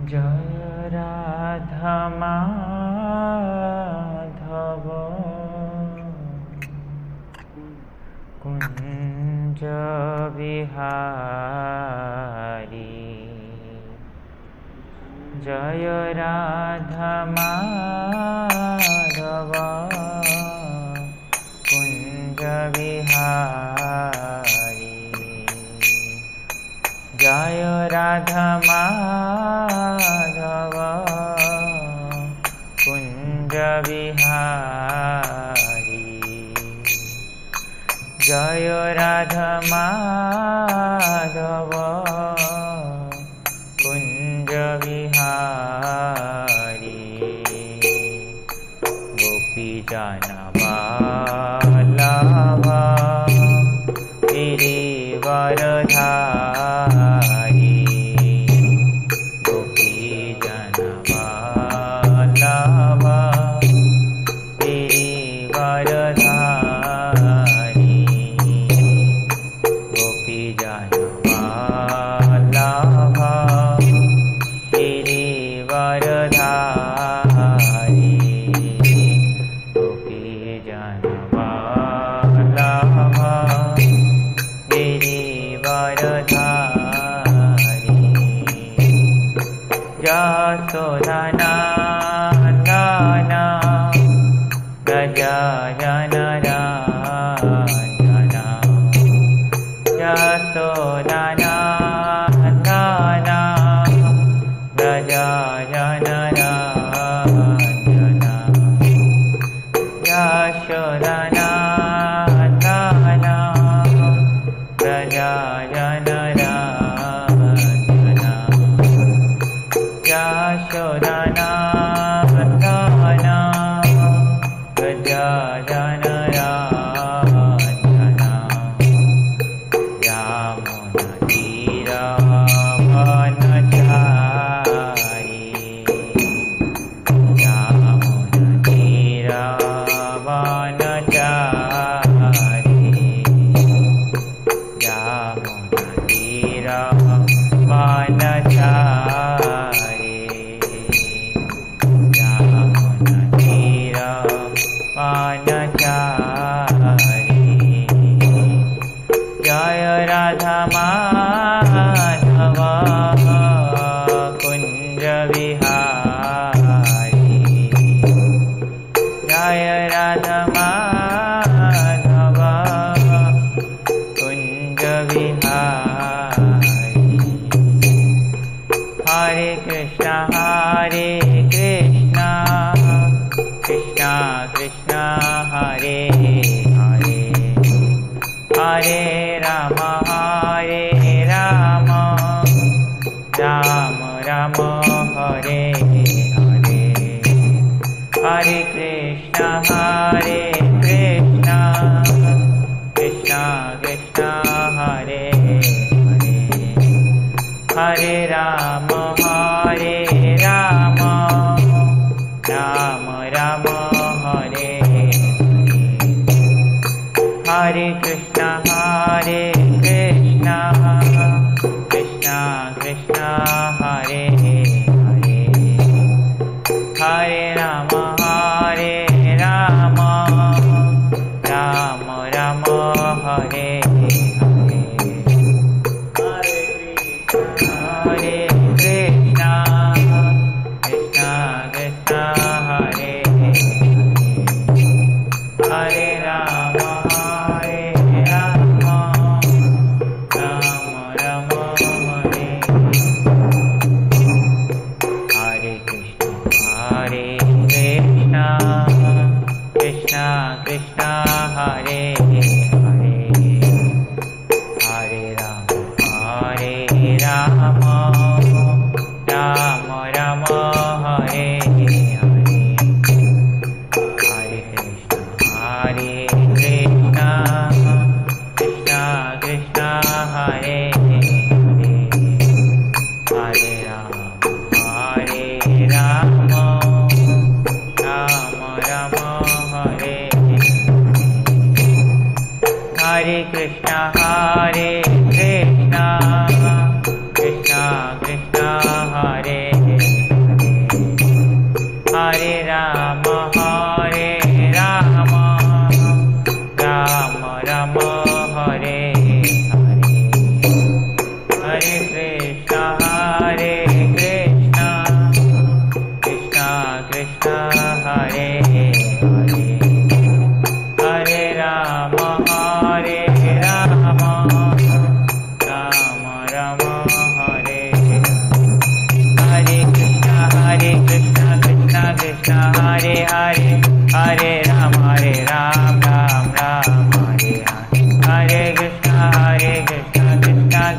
जय राधा माधव कुंज विहारी। जय राधा माधव कुंज विहारी। जय राधा माधव कुंज विहारी। जय राधा माधव कुंज विहारी। गोपी जन वल्लभ गिरिवरधारी। गोपी जन वल्लभ गिरिवरधारी। गोपी जन वल्लभ गिरिवरधारी। गोपी जन वल्लभ गिरिवरधारी। यशोदनन्दन गजानन रञ्जन। यशोदनन्दन गजानन रञ्जन। यशोदनन्दन गजानन रञ्जन। यशोदनन्दन गजानन रञ्जन। यमुनातीरवनचारी। यमुनातीरवनचारी। यमुनातीरवनचारी। यमुनातीरवनचारी। जय राधा माधव कुंज विहारी। जय राधा माधव कुंज विहारी। हरे कृष्णा कृष्णा कृष्णा हरे हरे। हरे राम राम राम हरे हरे। हरे कृष्णा कृष्णा कृष्णा हरे हरे। हरे राम राम राम हरे हरे। हरे कृष्णा कृष्णा कृष्णा हरे हरे। हरे राम राम राम हरे हरे। हरे कृष्णा कृष्णा हरे हरे। हरे राम राम हरे हरे। हरे कृष्णा कृष्णा हरे हरे। हरे राम राम हरे हरे। हरे कृष्णा कृष्णा हरे हरे। हरे राम राम हरे हरे। हरे Krishna Krishna Krishna Hare Hare.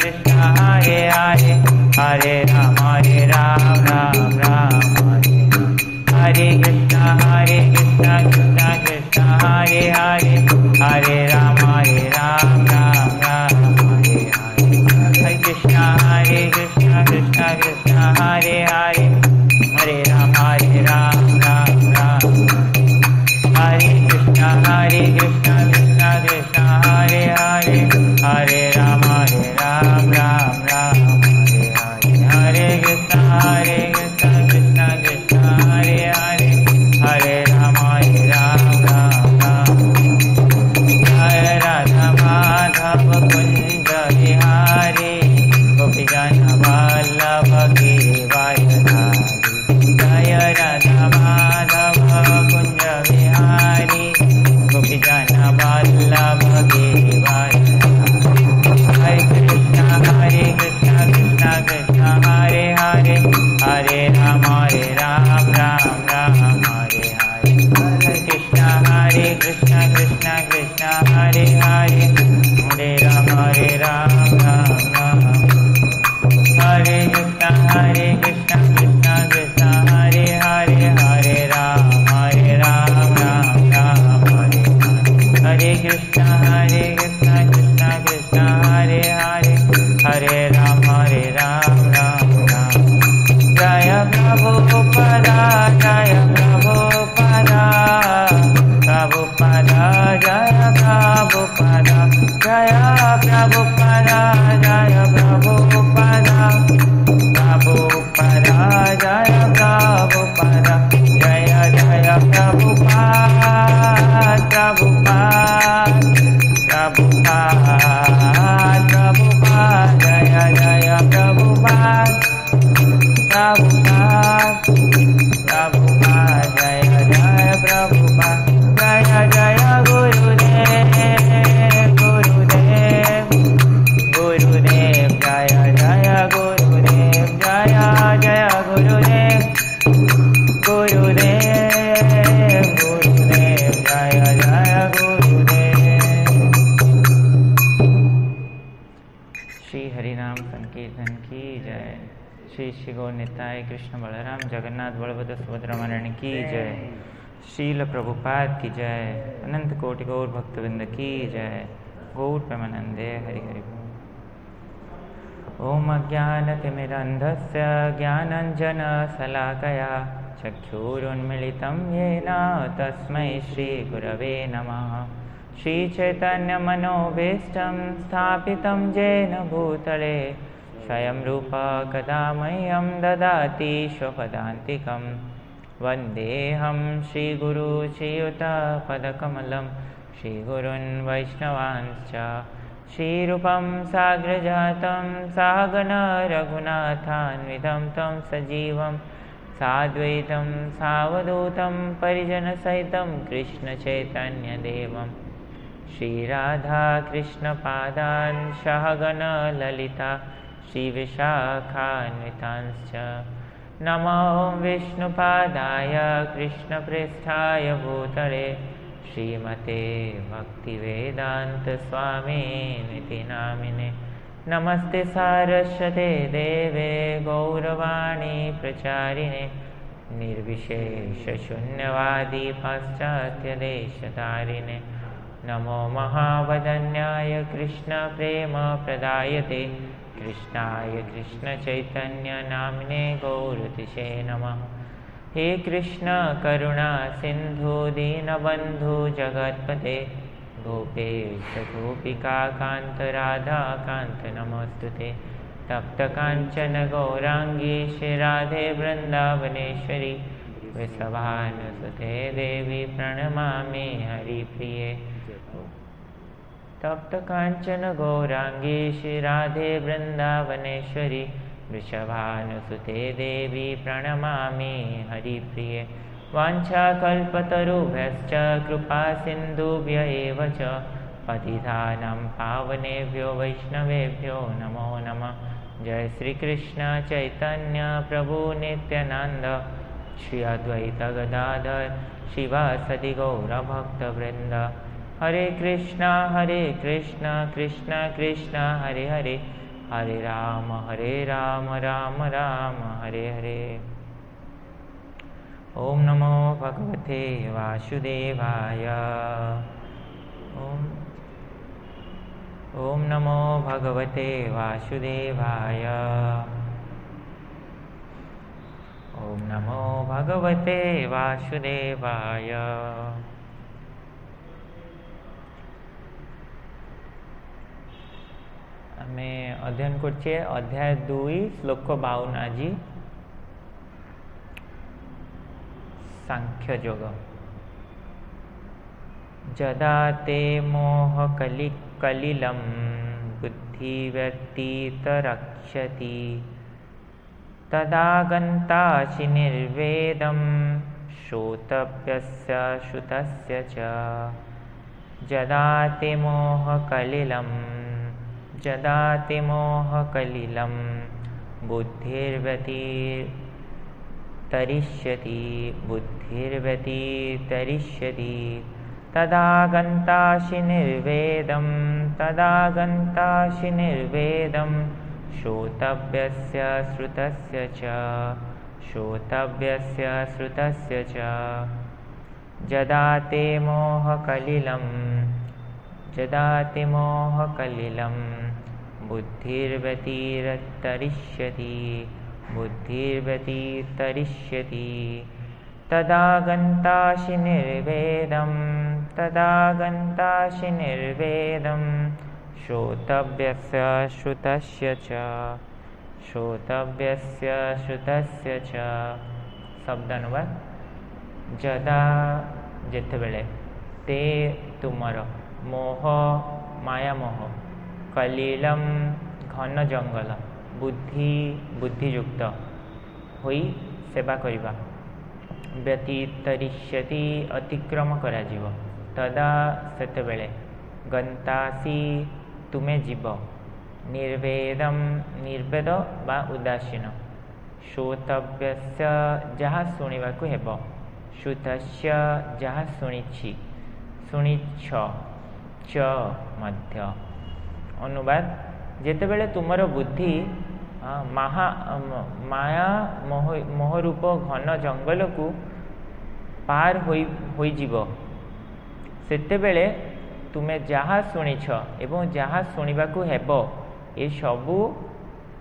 Krishna Hare Hare Hare Rama Ram Ram Hare Krishna Krishna Krishna Hare Hare Hare Rama Ram Ram Hare Hare Hare Krishna Krishna Krishna Hare Hare Hare Rama Ram Ram Hare Krishna Krishna Krishna Hare Hare Hare Rama Ram Ram Hare Krishna Krishna Krishna Hare Hare Hare Rama Ram Ram Jaya Radha Madhav Kunj Bihari Gopijan Vallabh Girivara Jaya Radha Madhav Kunj Bihari Gopijan Vallabh Girivara Hare Krishna Krishna Krishna Hare Hare Hare Rama Ram Ram Hare Hare Hare Krishna Krishna Krishna Hare Hare Hare Rama Ram Ram Hare Krishna Krishna Krishna Hare Hare Hare Rama Ram Hare Hare Krishna Krishna Krishna Hare Hare Hare Rama Ram Jaya Prabhupada Jaya Prabhupada Prabhupada Jaya Prabhupada Jaya Prabhupada Jaya Prabhupada Prabhupada Jaya Prabhupada Jaya Jaya Prabhupada Prabhupada Prabhupada Jaya Jaya Prabhupada Prabhupada Jaya Jaya Prabhupada Jaya Jaya Gurudev Gurudev Jaya Jaya Gurudev Jaya Jaya Gurudev Jaya Jaya Gurudev Shri हरिनाम संकीर्तन की जय। श्री श्री गौर निताय कृष्ण बलराम जगन्नाथ बलभद्र सुभद्रा मरण की जय। शील प्रभुपाद की जय। अनंत कोटि गौर भक्तवृंद की जय। गौर प्रेमानंदे हरि हरि बोल। ओम अज्ञानतिमिरन्धस्य ज्ञानाञ्जनशलाकया चक्षुरुन्मीलितं येन तस्मै श्रीगुरवे नमः। श्रीचैतन्यमनोभीष्टं स्थापितं येन भूतले स्वयं रूपा कदा मह्यं ददाति स्वपदान्तिकं। वन्देऽहं श्रीगुरु श्रीयुतपदकमलं श्रीगुरून् वैष्णवांश्च श्रीरूपं साग्रजातं सहगण रघुनाथान्वितं तं सजीवं साद्वैतं सावधूतं परिजनसहितं कृष्णचैतन्यदेवं श्रीराधाकृष्णपादान् सहगण ललिता श्रीविशाखान्वितांश्च। नमो विष्णुपादाय कृष्णप्रेष्ठाय भूतले श्रीमते भक्तिवेदान्तस्वामिनिति नामिने। नमस्ते सारस्वते देवे गौरवाणी प्रचारिणे निर्विशेषशून्यवादी पाश्चात्यदेशतारिणे। नमो महावदन्याय कृष्णप्रेमप्रदायते कृष्णाय कृष्णचैतन्यनामिने गौरतिशे नमः। हे कृष्ण करुणा सिन्धु दीनबन्धु जगत्पते गोपेश गोपिका कान्त राधा कान्त नमोस्तुते। तप्त कांचन गौरांगी श्री राधे वृंदावनेश्वरी वृषभानुसुते देवी प्रणमामि हरिप्रिये। तप्त कांचन गौरांगी श्री राधे वृंदावनेश्वरी वृषभानुसुते देवी प्रणमामि हरिप्रिये। वाञ्छाकल्पतरुभ्यश्च कृपा सिन्धुभ्य एव च पतितानां पावनेभ्यो वैष्णवेभ्यो नमो नमः। जय श्री कृष्ण चैतन्य प्रभु नित्यानंद श्री अद्वैत गदाधर शिवासदि गौरभक्तवृंद। हरे कृष्णा कृष्ण कृष्ण हरे हरे हरे राम राम राम हरे हरे। ओम नमो भगवते वासुदेवाय। ओम नमो भगवते वासुदेवाय। ओम नमो भगवते वासुदेवाय। आमे अध्ययन करछे अध्याय 2 श्लोक 52 आज सांख्य योग। जदा ते मोह कलिलं बुद्धिव्यतीतरक्षति तदा गन्तासि निर्वेदं श्रोतव्यस्य श्रुतस्य च। जदा ते मोह कलिलं बुद्धिर्व्यतीतरिष्यति तदा गन्तासि निर्वेदं श्रोतव्यस्य श्रुतस्य च। जदा ते मोह कलिलं बुद्धिर्व्यतीतरिष्यति तदा गन्तासि निर्वेदं श्रोतव्यस्य श्रुतस्य च। शब्द अनुवाद। जदा जेतेबेले ते तुमर मोह माया मोह कलिलम घन जंगल बुद्धियुक्त होई सेवा करिबा व्यतीतरिष्यति अतिक्रम करा जीव तदा सेतेबेले गंतासी तुमे जीव निर्वेद बा उदासीन श्रोतव्यस्य जहा शुणिबाकु हेबो श्रुतस्य जहा शुणिछ च मध्य। अनुवाद। जेतेबेले तुमर बुद्धि माया मोहरूप घन जंगल को पार होई जीव सेतेबेले तुमे जहा शुणिछ एवं जहा शुणिबाकु हेबो ए सबु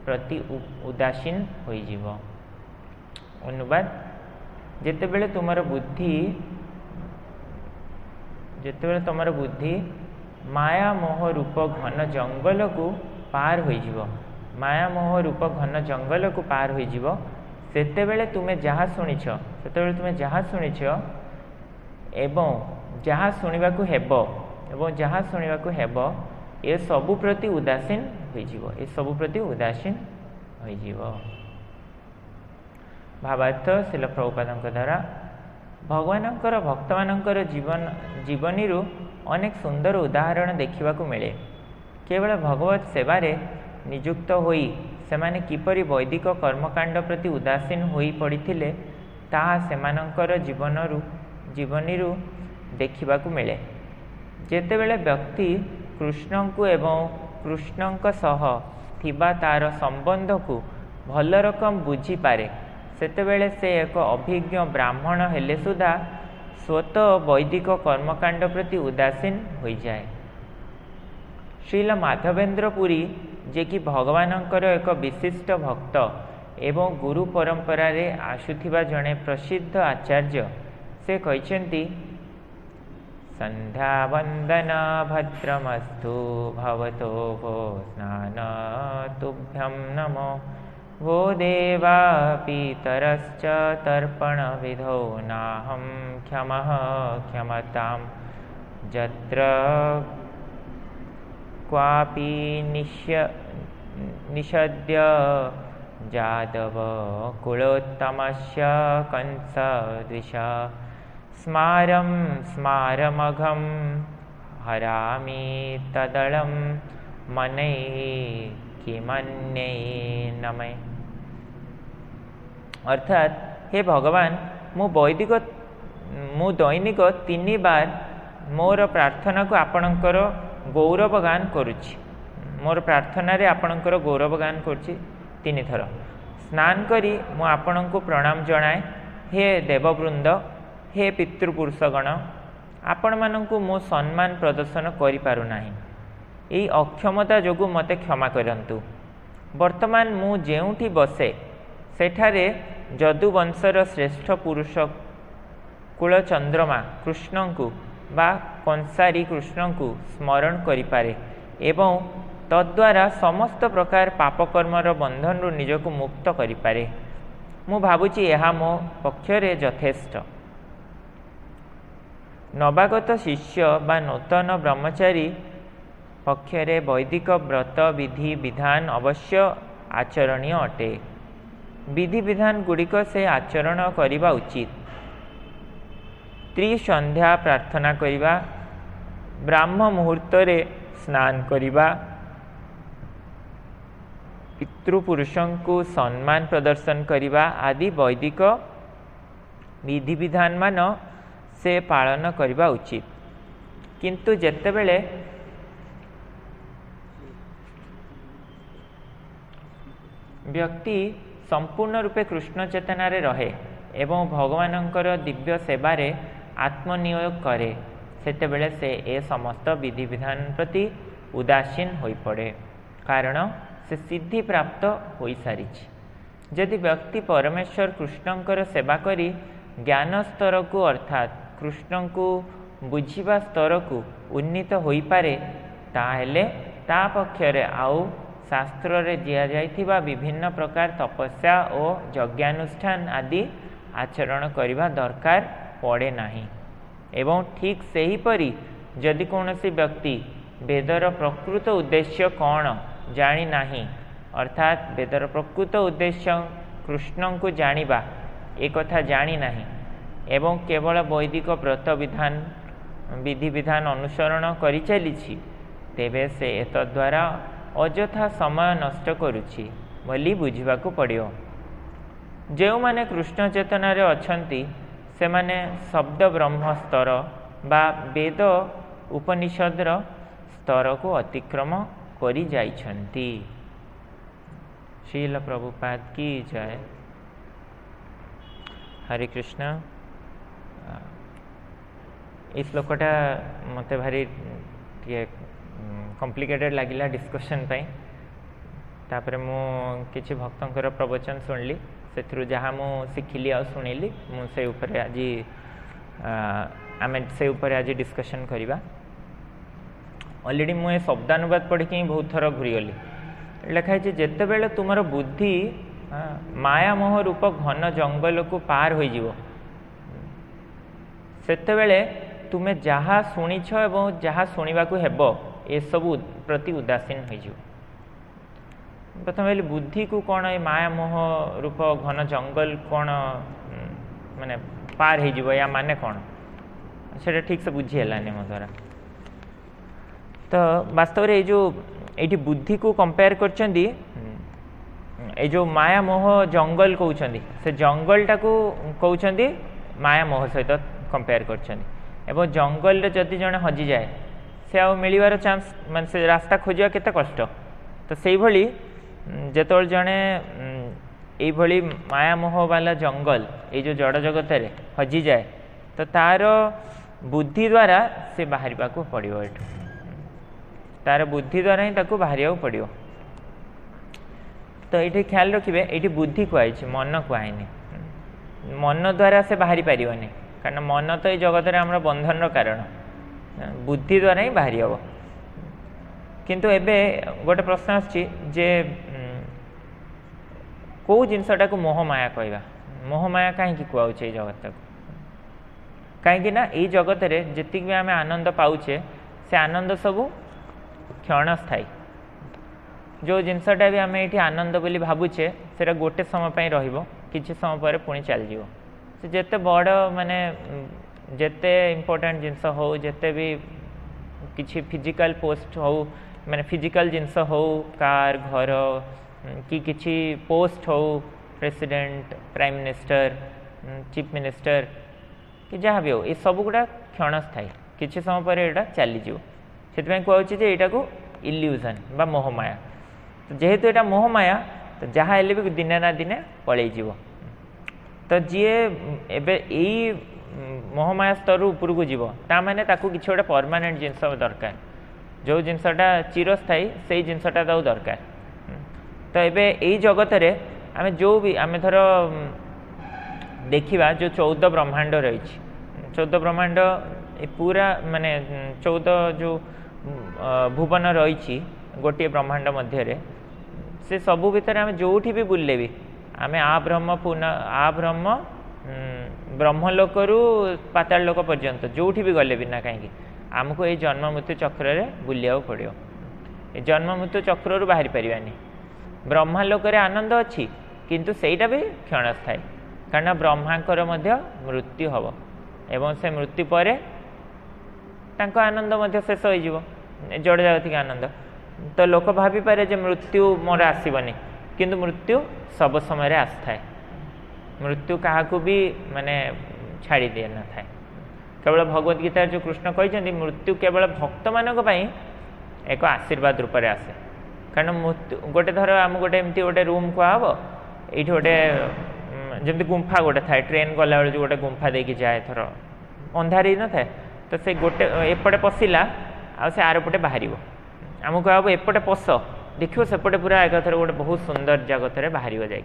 प्रति उदासीन होई जीव। अनुवाद। जेतेबेले तुमर बुद्धि माया मोह रूप घन जंगल को पार होई जीव सेतेबेले तुमे जहा शुणिछ एवं जहा शुणिबाकु हेबो ए सबु प्रति उदासीन होई जीव। भावार्थ श्रील प्रभुपादଙ୍କ द्वारा भगवानଙ୍କର भक्तମାନଙ୍କର जीवनी अनेक सुंदर उदाहरण देखा मिले। केवल भगवत सेवारे नियुक्त होई सेमाने किपरि वैदिक कर्मकांड प्रति उदासीन होई पड़िथिले ताहा सेमानଙ୍କର जीवनी देखा मिले। जेतेबेले व्यक्ति कृष्ण को एवं कृष्ण सह थिबा तार संबंध को भल रकम बुझी पारे सेतेबेले से एक अभिज्ञ ब्राह्मण हेले सुधा स्वतः वैदिक कर्मकांड प्रति उदासीन हो जाए। श्रील माधवेंद्र पुरी जे कि भगवानंकर एक विशिष्ट भक्त एवं गुरु परंपरा रे आसुथिबा जणे प्रसिद्ध आचार्य से कहते संध्या वंदन भद्रमस्तु भवतो भो स्नान तुभ्यं नमो वो देवा पितरश्च तर्पण विधौ नाहं क्षमतां जत्र क्वापि निषद्य जादव कुलोत्तमस्य कंसद्विषा स्मारमघं हरामि तदलं मनैः किमन्यै नमै। अर्थात हे भगवान मु दैनिक 3 बार मोर प्रार्थना को आपणकर गौरव गान करुछि। मोर प्रार्थना रे आपणकर गौरव गान करछि 3 थर। स्नान करी मु आपणको प्रणाम जणाए। हे देववृंद, हे पितृपुरुषगण, आपण मानंकु मो सम्मान प्रदर्शन करि पारु नाही। एई अक्षमता जोगु मते क्षमा करंतु। वर्तमान मु जेउठी बसे सेठारे जदुवंशर श्रेष्ठ पुरुष कुल चंद्रमा कृष्ण को बा कंसारी कृष्ण को स्मरण करिपारे एवं तद्वारा समस्त प्रकार पापकर्मर बंधन रु निजको मुक्त करिपारे। मु भाबुची एहा मो पक्षरे यथेष्ट। नवागत शिष्य बा नूतन ब्रह्मचारी पक्षरे वैदिक व्रत विधि विधान अवश्य आचरणीय अटे। विधि विधान गुड़िक से आचरण करिबा उचित। त्रिसंध्या प्रार्थना करिबा, ब्राह्म मुहूर्त रे स्नान करिबा, पितृपुरुषों को सम्मान प्रदर्शन करिबा आदि वैदिक विधि विधान मान से पालन करिबा उचित। किंतु जेतेबेले व्यक्ति संपूर्ण रूपे कृष्ण चेतना रे रहे एवं भगवानंकर दिव्य सेवारे आत्मनियोग करे सेतेबेले से ए समस्त विधि विधान प्रति उदासीन होई पड़े, कारण से सिद्धि प्राप्त होई सारी। यदि व्यक्ति परमेश्वर कृष्णंकर सेवा करी ज्ञान स्तर को अर्थात कृष्ण को बुझिबा स्तर को उन्नीत होई पारे, ताहेले ता पक्षरे आउ शास्त्र रे दिया जाइथिबा विभिन्न प्रकार तपस्या और यज्ञानुष्ठान आदि आचरण करिबा दरकार पड़े नाही। एवं ठीक सही परी यदि कौनसी व्यक्ति वेदर प्रकृत उद्देश्य कौन जानी नाही, अर्थात वेदर प्रकृत उद्देश्य कृष्ण को जानिबा एक कथा जानी नाही एवं केवल वैदिक व्रत विधान विधि विधान अनुसरण करि चलिछि, तेबे से एतद्वारा अजथा समय नष्ट करुछि बोली बुझिबाकू पड़ियो। जो माने कृष्ण चेतना रे अछंती से माने शब्द ब्रह्म स्तर बा वेद उपनिषदर स्तर को अतिक्रम करी जाइछंती। श्रील प्रभुपाद की जय। हरे कृष्ण। इस श्लोकटा मते भारी कॉम्प्लिकेटेड लगिला डिस्कशन पाई। तापर मु किछि भक्तंकर प्रवचन सुनली, से जहाँ मु शिखिली आ शुणिली मु से ऊपर आज आम से ऊपर आज डिस्कशन करिबा। ऑलरेडी मुझे शब्दानुवाद पढ़ी कि बहुत थर घूरीगली। लिखाई जिते बेले तुमर बुद्धि माया मोह रूप घन जंगल को पार हो जीवो, सेते बेले तुमे जहाँ शुणिछ एवं जहाँ शुणा हेबो ए सबू प्रति उदासीन हो जीवो। प्रथम बोले बुद्धि को कौन ये माया मोह रूप घन जंगल कौन माने पार हो जीवो या माने कौन से ठीक से बुझीगलानी मो द्वारा। तो वास्तव में जो ये बुद्धि को कंपेयर करचंदी ए जो माया मोह जंगल कहउछंदी से जंगल टाको कहउछंदी माया मोह सहित कंपेयर करचंदी। एवं जंगल रे जदि जने हजि जाए से आ मिलिवार चांस मान से रास्ता खोजिया केते कष्ट। तो सेही भली जेतोल जने एई भली माया मोह वाला जंगल ए जो जड़ जगत रे हजि जाए तो तार बुद्धि द्वारा से बाहरिबा को पड़ियो। एठो तार बुद्धि द्वारा ही ताको बाहरिया पड़ियो। तो ये ख्याल रखिए ये बुद्धि कहई मन कहनी। मन द्वारा से बाहरी पारिबनी, कारण मन तो ये जगत रे हमर बंधन कारण, बुद्धि द्वारा ही बाहरी हम। किंतु एबे गोटे प्रश्न आछि जे कौ जिनसटा को मोहमाया कहवा, मोहमाया कहीं कहउछे जगत को, कहीं ना ये जगत रे जति भी आम आनंद पाउछे से आनंद सबू क्षणस्थायी। जो जिनसटा भी आम ये आनंद बोली भावुचे से गोटे समय रहिबो, किछि समय पर पुणी चल जीवो। से जेते बड़ माने जेते इम्पोर्टेंट जिनस हो, जेते भी किछि फिजिकल पोस्ट हो माने फिजिकल जिनस हो, कार घर कि किछि पोस्ट हो, president prime minister chief minister कि जहाँ भी हो, ये सब गुड़ा क्षणस्थायी, किछि समय पर यहाँ चलीज। से कहूँ जे यहाँ को इल्यूजन बा मोहमाया। तो जेहेतु एटा मोहमाया तो जहाँ हेले भी दिने ना दिने पलैज। तो जी एबे यही मोहमाया स्तर उपरक जीव ताने ताकू किसी गोटे परमानेंट जिनस दरकार, जो जिनसटा चिरस्थायी से जिनसटा दरकार। तो एबे यही जगत रे आमे जो भी आमे धर देखिबा जो 14 ब्रह्मांड रही, 14 ब्रह्मांड पूरा माने 14 जो भुवन रही गोटे ब्रह्मांड मध्य से सबू भितर आमे जोठी भी बुलले भी आमे आ ब्रह्म ब्रह्मलोक रु पाताल लोक पर्यंत जोठी भी गले भी ना कहीं आमको ये जन्म मृत्यु चक्र रे बुलिया पड़ो। ये जन्म मृत्यु चक्र रु बाहरी पारिबानी। ब्रह्मालोक रे आनंद अच्छी किंतु सेटा भी क्षणस्थायी, कारण ब्रह्मांकर मध्य मृत्यु हब एवं से मृत्यु पर तांको आनंद मध्य शेष हो जड़ जागतिक आनंद। तो लोक भाभी पारे जे मृत्यु मोर आसबनी, किंतु मृत्यु सब समय आसए। मृत्यु क्या भी माने छाड़ी दिए न था। केवल भगवत गीता जो कृष्ण कहते मृत्यु केवल भक्त मानक एक आशीर्वाद रूप में आसे। कारण मृत्यु गोटे थर आम गोटे एमती गोटे रूम कहब ये गोटे जमी गुंफा गोटे थाए ट्रेन गला जो गोटे गुंफा देकी जाए थर अंधार न थाए। तो से गोटे एपटे पशिला आ आरपटे बाहर आमको कहब एपटे पश देखो सेपटे पूरा एक थर गोटे बहुत सुंदर जगत में बाहर जाए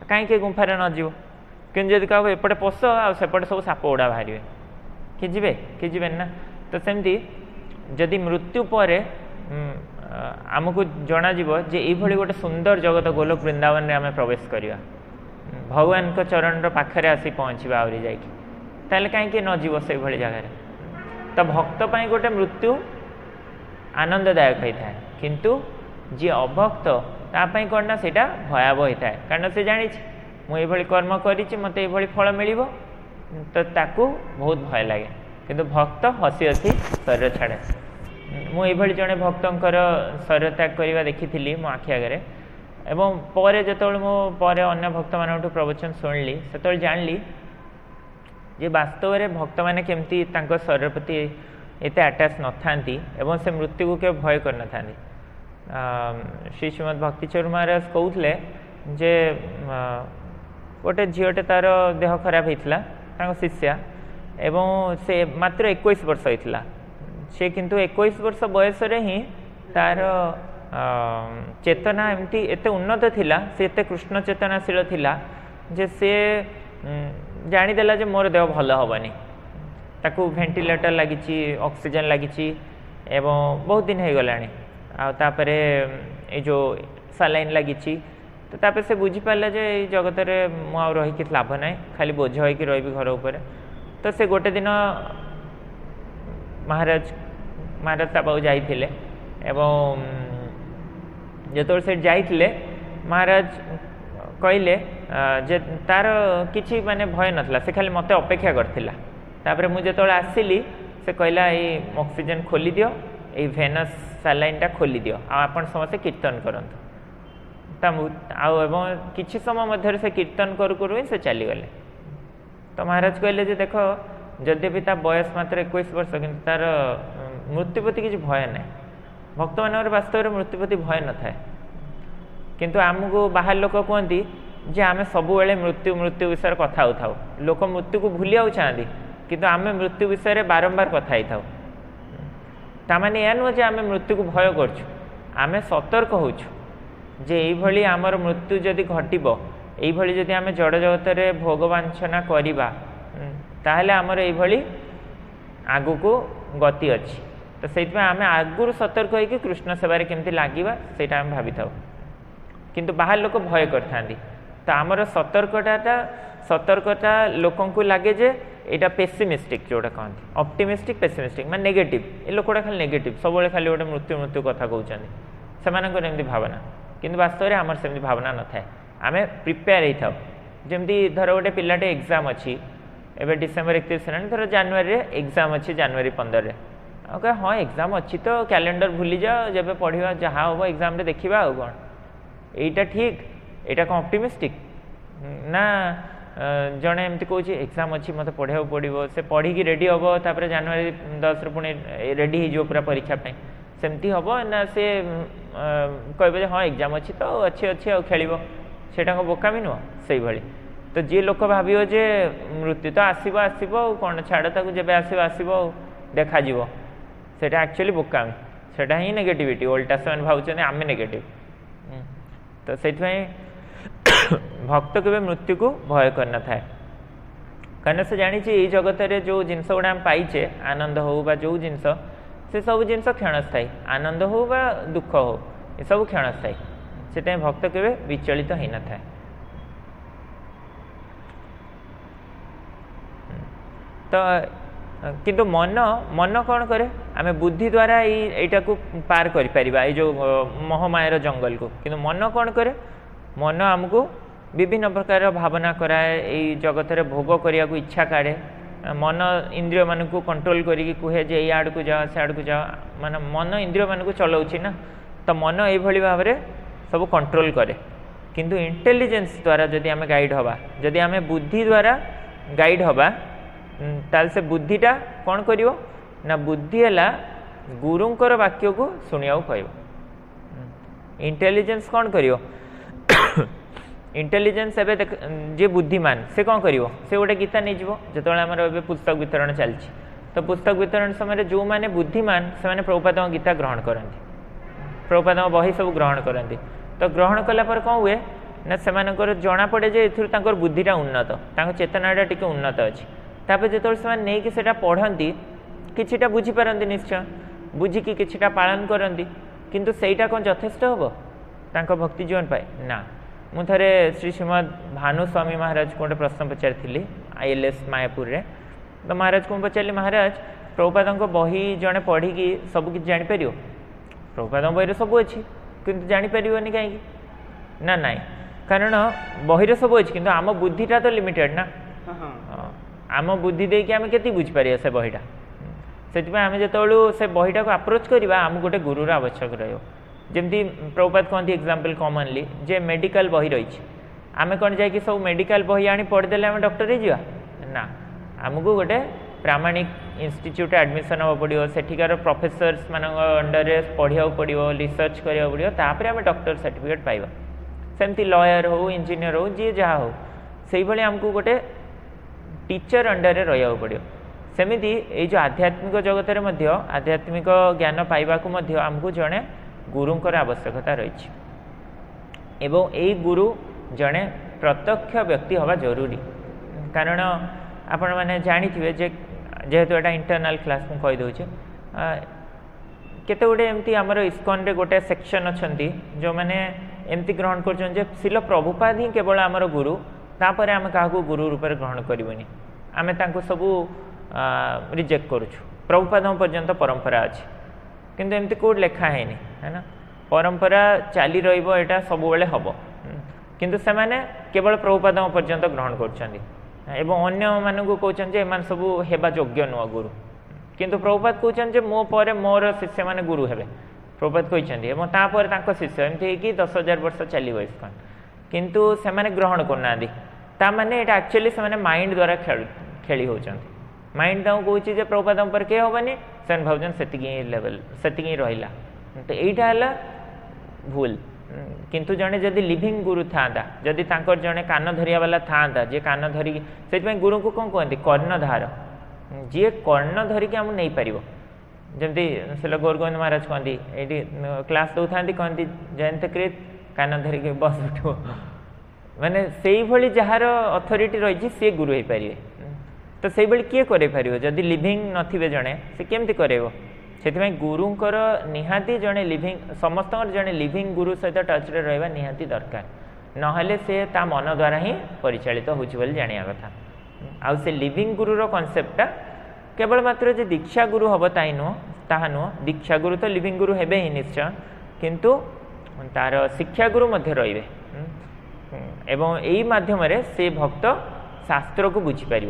कहीं गुंफार नजीव। कि कहब एपटे पश आसेपटे सब साप गुड़ा बाहर कि जी ना। तो सेमती जदि मृत्यु पर आमको जना जे ये गोटे सुंदर जगत गोलोक वृंदावन में आम प्रवेश करवा भगवान को चरण पाखे आसी पहुँचवा आहरी जाए कहीं नजीव से जगह। तो भक्त पाई गोटे मृत्यु आनंददायक होता है, किंतु जी अभक्त तापाई कौन ना सेटा भयावह होता है। कारण से जानी मुझे कर्म करी मत ये फल मिल तो ताकू बहुत भय लगे, किंतु भक्त हसी हसी शरीर छाड़े। मुझे जड़े भक्तर शरीर त्याग करवा देखी मो आखि आगे एवं पर जो मुझे अन्य भक्त मान प्रवचन शुणिली से जानी जे वास्तव में भक्त मैंने केमती शरीर प्रति एत आटाच न था से मृत्यु को के भय कर न था। श्री श्रीमद भक्तिचर महाराज कहते जे गोटे झीटे तार देह खराब होता शिष्या एवं से मात्र 21 वर्ष होता से किंतु 21 वर्ष बयस ही तार चेतना एमती एते उन्नत थिला, से एते कृष्ण चेतनाशील थिला जे से जानीदेला जे मोर देह भल हेनी। ताकू वेंटिलेटर लगी ऑक्सीजन लगी एवं बहुत दिन हो गला आतापरे ये जो सालाइन लगी। तो तापर से बुझीपारा जे जगत में मुझे रही लाभ ना खाली बोझ हो रही घर उपर। तो से गोटे दिन महाराज पाक जाइए एवं जो से जाइए महाराज कहले जे तार किसी माने भय नाला से खाली मत अपेक्षा करथिला। तापर मुझे जो आसिली से कहला ये ऑक्सीजन खोली दियो ये वेनस सैलाइन खोली दियो आपण समस्ते कीर्तन करंतु। किसी समय मध्य से कीर्तन करू ही से चलीगले। तो महाराज कहले जे देख जदि भी ता बयस मात्र 21 वर्ष कि तार मृत्यु प्रति किसी भय ना। भक्त मान वास्तव में मृत्यु प्रति भय न थाए, किंतु आमको बाहर लोक कहती जे आम सब मृत्यु मृत्यु विषय कथा होता। लोक मृत्यु को भूली चाहती किंतु आम मृत्यु विषय बारंबार कथा ही था। तामाने या नुह जे आम मृत्यु को भय करछु, आम सतर्क होछु जे यही आमर मृत्यु जदि घटब यही जदि आम जड़ जगत में भोग वांछना करवा ताहले आमर यही आगु को गति अच्छी। तो से आम आगुरी सतर्क होकर कृष्ण सेवार केमती लगे से भावी था, किंतु बाहर लोक भय करता। तो आमर सतर्कता लोक लगे जे यहाँ पेसिमिस्टिक जोटा कहते ऑप्टिमिस्टिक पेसिमिस्टिक मान नेगेटिव। ये लोकटा खाली नेगेटिव सब खाली गोटे मृत्यु मृत्यु कथा कहते से भावना, किंतु वास्तव में आमर सेमती भावना न थाए। आम प्रिपेयर होता जमी धर गोटे पिलाटे एग्जाम अच्छी एवं डिसेम्बर 31 है धर जनवरी एग्जाम अच्छी जनवरी 15 ओके हाँ एग्जाम अच्छी तो कैलेंडर भूली जाओ जब पढ़ा जहाँ हम एग्जाम रे देखा आ कौन यहीटा ठीक यहाँ कौन ऑप्टिमिस्टिक ना जड़े एमती कौच एग्जाम अच्छी मत पढ़ा पड़ो से पढ़ी रेडी हम तापर जनवरी 10 पुणी रेडी हो पूरा परीक्षा सेमती हम ना सी कहे हाँ एग्जाम अच्छी तो अच्छी अच्छी खेल सेटा बोकामी नुह से भाई तो जी लोक भाव जे मृत्यु तो आसब आसब कौन छाड़ ताक जब आसब देखा सेटा एक्चुअली बोकामी सेटा ही नेगेटिविटी ओल्टा से भावुं आम नेगेटिव तो से भक्त के मृत्यु को भय करना थाए कहीं से जानी ये जगत रे जो जिनस गुड़ा आम पाइचे आनंद हो बा जो जिनस से सब जिनस क्षणस्थायी आनंद हो बा दुख हो ये सब क्षणस्थायी से भक्त के विचलित ही न थाए तो किंतु मन मन कौन करे आम बुद्धि द्वारा यहीटा को पार कर जो मोहमायर जंगल को किंतु मन कौन करे मन आमको विभिन्न प्रकार भावना कराए यही जगत रे भोग करने को इच्छा काढ़े मन इंद्रिय मान को कंट्रोल करी कहे जे आड़ को जाओ से आड़ को जाओ मान मन इंद्रिय मान को चलाऊँ ना तो मन ये भाव में सब कंट्रोल करे किंतु इंटेलिजेंस द्वारा जदि आम गाइड हवा जदि आम बुद्धि द्वारा गाइड हवा ताल से बुद्धिटा कौन करिवो ना बुद्धि है गुरुंकर वाक्य को शुणिया कह इंटेलिजेंस कौन करिवो इंटेलिजेंस एवं जे बुद्धिमान से कौन करिवो से गोटे गीता नहीं जीवो जो आमर ए पुस्तक वितरण चलती तो पुस्तक वितरण समय जो मैंने बुद्धिमान से मैंने प्रभुपाद गीता ग्रहण करती प्रभुपाद बही सब ग्रहण करती तो ग्रहण कलापर कौन हुए ना से जना पड़े जे एथुर बुद्धिटा उन्नत चेतनाटा टी उन्नत अच्छी तापर जो नहीं कि पढ़ती किछिटा बुझीपारती निश्चय बुझिकी किछिटा पालन करती किंतु सेटा कौन यथेष्ट हम तांको भक्ति जीवन पाए ना मु थे श्री श्रीमद भानुस्वामी महाराज को गोटे प्रश्न पचारि ILS मायापुर रे तो महाराज को पचारि महाराज प्रभुपाद बही जड़े पढ़ी सब किसी जापर प्रभुपाद बही सब अच्छी किंतु जापर कहीं ना ना कारण बही सब अच्छी किंतु आम बुद्धिटा तो लिमिटेड ना आम बुद्धि देकी आम के बुझीपर से बहीटा से आम जो से बहीटा को अप्रोच करवा आम गोटे गुरुर आवश्यक रमती प्रभुपाद कहती एग्जाम्पल कॉमनली जे मेडिकल बही रही आम कौन जा सब मेडिकल बही आनी पढ़ीदे आम डॉक्टर हो ना आमको गोटे प्रामाणिक इंस्टीट्यूट एडमिशन हाँ पड़ो सेठिकार प्रोफेसर्स मान अंडर पढ़ा पड़ो रिसर्च करा पड़ो तापर आम डॉक्टर सर्टिफिकेट पाइबा सेमती लॉयर हो इंजीनियर हो जी जहाँ हो से भाई आमको गोटे टीचर अंडर रहा पड़ो सेमती ये जो आध्यात्मिक जगत में आध्यात्मिक ज्ञान पाइबाकू आमको जड़े गुरुंकर आवश्यकता रही एवं यही गुरु जड़े प्रत्यक्ष व्यक्ति हवा जरूरी कारण आपण मैंने जानी जेहेतु एटा इंटरनल क्लास मुझे कहीदे केते गुटे एमती आमर इस्कन रे गोटे सेक्शन अच्छी जो मैंने एमती ग्रहण कर शिल प्रभुपाद ही केवल आमर गुरु तापर आम क्या गुरु रूप ग्रहण करबनी आम सबू रिजेक्ट करुछु प्रभुपाद पर्यंत परंपरा अच्छी किंतु एमती कौट लिखा है ना परंपरा चली रहा सब बेले हम किंतु से माने केवल प्रभुपाद पर्यंत ग्रहण कर अन्य मानू कहते एम सब हेबा योग्य नुह गुरु किंतु प्रभुपाद कहते मो पर मोर शिष्य माने गुरु हेबे प्रभुपाद कहते शिष्य एमती 10,000 वर्ष चलो इस्कन किंतु से माने ग्रहण करना ताने एक्चुअली से माइंड द्वारा खेली होती माइंड तक कहे प्रभुपाद पर किए हेनी से भावुन से लेवल से रहा तो यहीटा भूल किंतु जड़े जदि लिविंग गुरु था जदि जड़े कान धरिया वाला था जे कान धरिकी से गुरु को कौन कहते कर्णधार जी कर्ण धरिकी आम नहीं पार जमी से गौरगोविंद महाराज कहती ये क्लास दौ था कहती जयंत कृत कान धरिकी बस उठो माने से भाई जार अथॉरिटी रही सी गुरु हो पारे तो से किए कर जदि लिविंग नथिबे जड़े से केमती करेब से गुरुंकर निहाती जड़े लिविंग समस्त जड़े लिविंग गुरु सहित टच रे रहा निहाती दरकार नहले से ता मन द्वारा ही परिचालित होची जानिया कथा आउ से लिविंग गुरुर कॉन्सेप्टटा केवल मात्र जे दीक्षा गुरु हम ताहा नुह दीक्षा गुरु तो लिविंग गुरु हेबे ही निश्चय किंतु तार शिक्षा गुरु मध्य रहिबे एवं यही माध्यम से भक्त शास्त्र को बुझीपर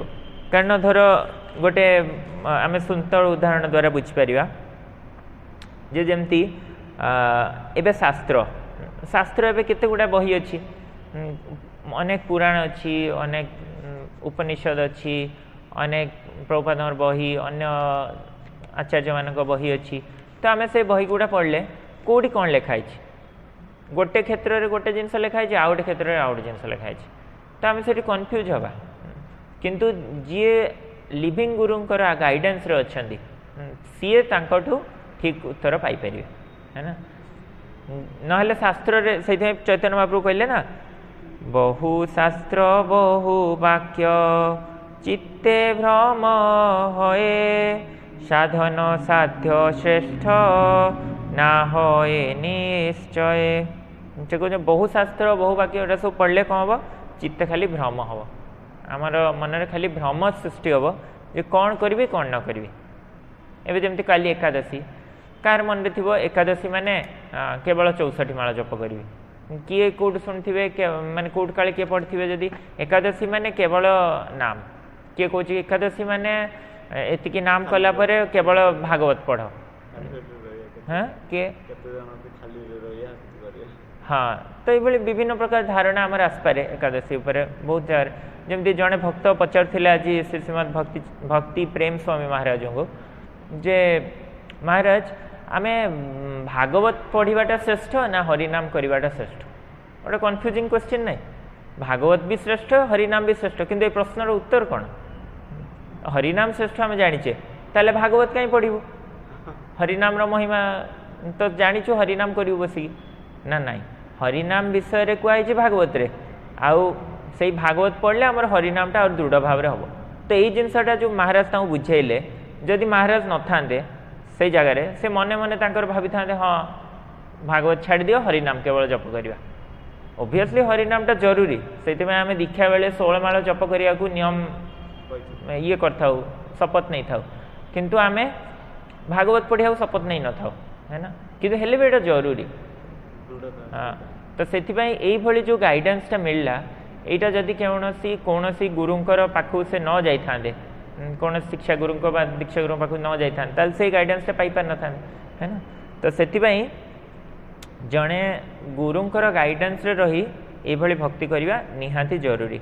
कारण धर गोटे आम सुंदर उदाहरण द्वारा बुझीपर जे जमती एबे शास्त्र शास्त्र एबे केते गुडा बही अच्छी अनेक पुराण अच्छी अनेक उपनिषद अच्छी अनेक प्रभुपाद बही अन्य आचार्य मान बही अच्छी तो आम से बही गुड़ा पढ़ले कौटी कौन लिखाई गोटे क्षेत्र में गोटे जिनस लिखाई आउ गोटे क्षेत्र में आउ गोटे जिनस लिखाई तो आम से कन्फ्यूज हवा किंतु जी लिविंग गुरुंकर गाइडेंस रे अच्छी सीए तांकठू ठीक उत्तर पाइपर है ना नहले शास्त्र रे से चैतन्य महाप्रभु कहले ना बहु शास्त्र बहु वाक्य चित्ते भ्रम होए साधन साध्य श्रेष्ठ ना होए निश्चय से कह बहु शास्त्र बहु वाक्य सब पढ़ले कौन हम चित्ते खाली भ्रम हम आमर मन खाली भ्रम सृष्टि हम जे कौन करी कौन न करी एवं जमी काली एकादशी कार मन थी एकादशी माने केवल 64 माला जप करी किए कौट शुणुवे माने कौट काले किए पढ़े जदि एकादशी माने केवल नाम किए कौच एकादशी माने एतिकी नाम कला परे केवल भागवत पढ़ हाँ किए हाँ तो ये विभिन्न प्रकार धारणा आमर आसपे एकादशी उपर बहुत जगह जमी जड़े भक्त पचार आज श्री श्रीमद भक्ति प्रेम स्वामी महाराज को जे महाराज आमे भागवत पढ़ाटा श्रेष्ठ ना हरिनाम करवाटा श्रेष्ठ गोटे कन्फ्यूजिंग क्वेश्चन ना भागवत भी श्रेष्ठ हरिनाम भी श्रेष्ठ किंतु ये प्रश्नर उत्तर कौन हरिनाम श्रेष्ठ आम जाचे ताले भागवत कहीं पढ़ू हरिनाम महिमा तो जाचु हरिनाम करू बसिकी ना नाई हरिनाम विषय कहुई भागवत रे आउ से भागवत पढ़ले आम हरिनामटा और दृढ़ भाव हम तो यही जिनसटा जो महाराज बुझेले जदि महाराज न था से जगार से मने मने भावी था हाँ भागवत छाड़ दियो हरिनाम केवल जप करवा ओबियसली हरिनामटा जरूरी से आम दीक्षा बेले 16 माला जप करने को नियम ये कर शपथ नहीं था किंतु आम भागवत पढ़िया शपथ नहीं न था है ना कि हेले भी ये जरूरी हाँ तो से यही जो गाइडेंसटा मिलला यहाँ जदि कौन गुरुंकर पाखु से न जाते कौन शिक्षा गुरु दीक्षा गुरु पाख न जाता से गाइडेंसटा पाई पार न था है ना तो से जड़े गुरुंकर गाइडेंस रे रही ये भक्ति करवा निहाती जरूरी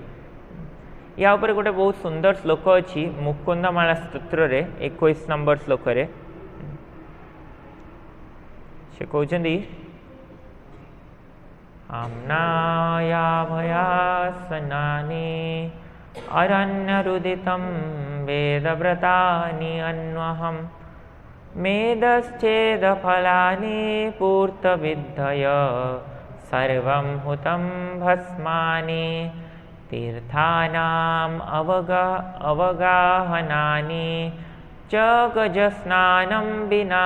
या ऊपर गोटे बहुत सुंदर श्लोक अच्छी मुकुंदमाला स्तोत्र रे 21 नंबर श्लोक रे से कहते आम्नाया भया सनानी अरण्यरुदितं वेदव्रतानि अन्वहं मेदश्चेदफलानि पूर्तविद्धय सर्वं हुतं भस्मानि तीर्थानाम् अवगाहनानि च गजस्नानं विना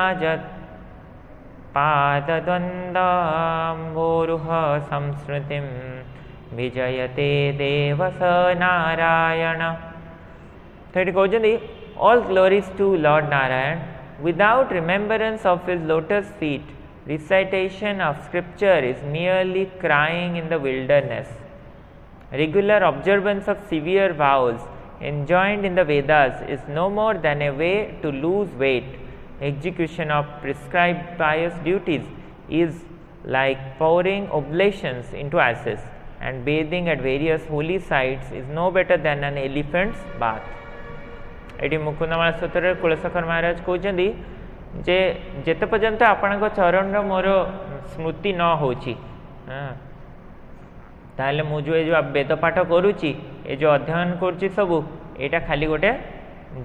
पादद्वन्द्वम्भोरुह संस्मृतिं विजयते देवस नारायण तो ये कहते all glories to Lord Narayan without remembrance of his lotus feet recitation of scripture is merely crying in the wilderness regular observance of severe vows enjoined in the Vedas is no more than a way to lose weight. Execution of prescribed pious duties is like pouring oblations into ashes, and bathing at various holy sites is no better than an elephant's bath. ये मुकुंदमाला स्तोत्र कुलशेखर महाराज कहते जे जेते पर्यंत आपण चरण मोर स्मृति न होची ताहले मु जो वेद पाठ करुच्ची ये जो अध्ययन करुच्ची सबू यहाँ खाली गोटे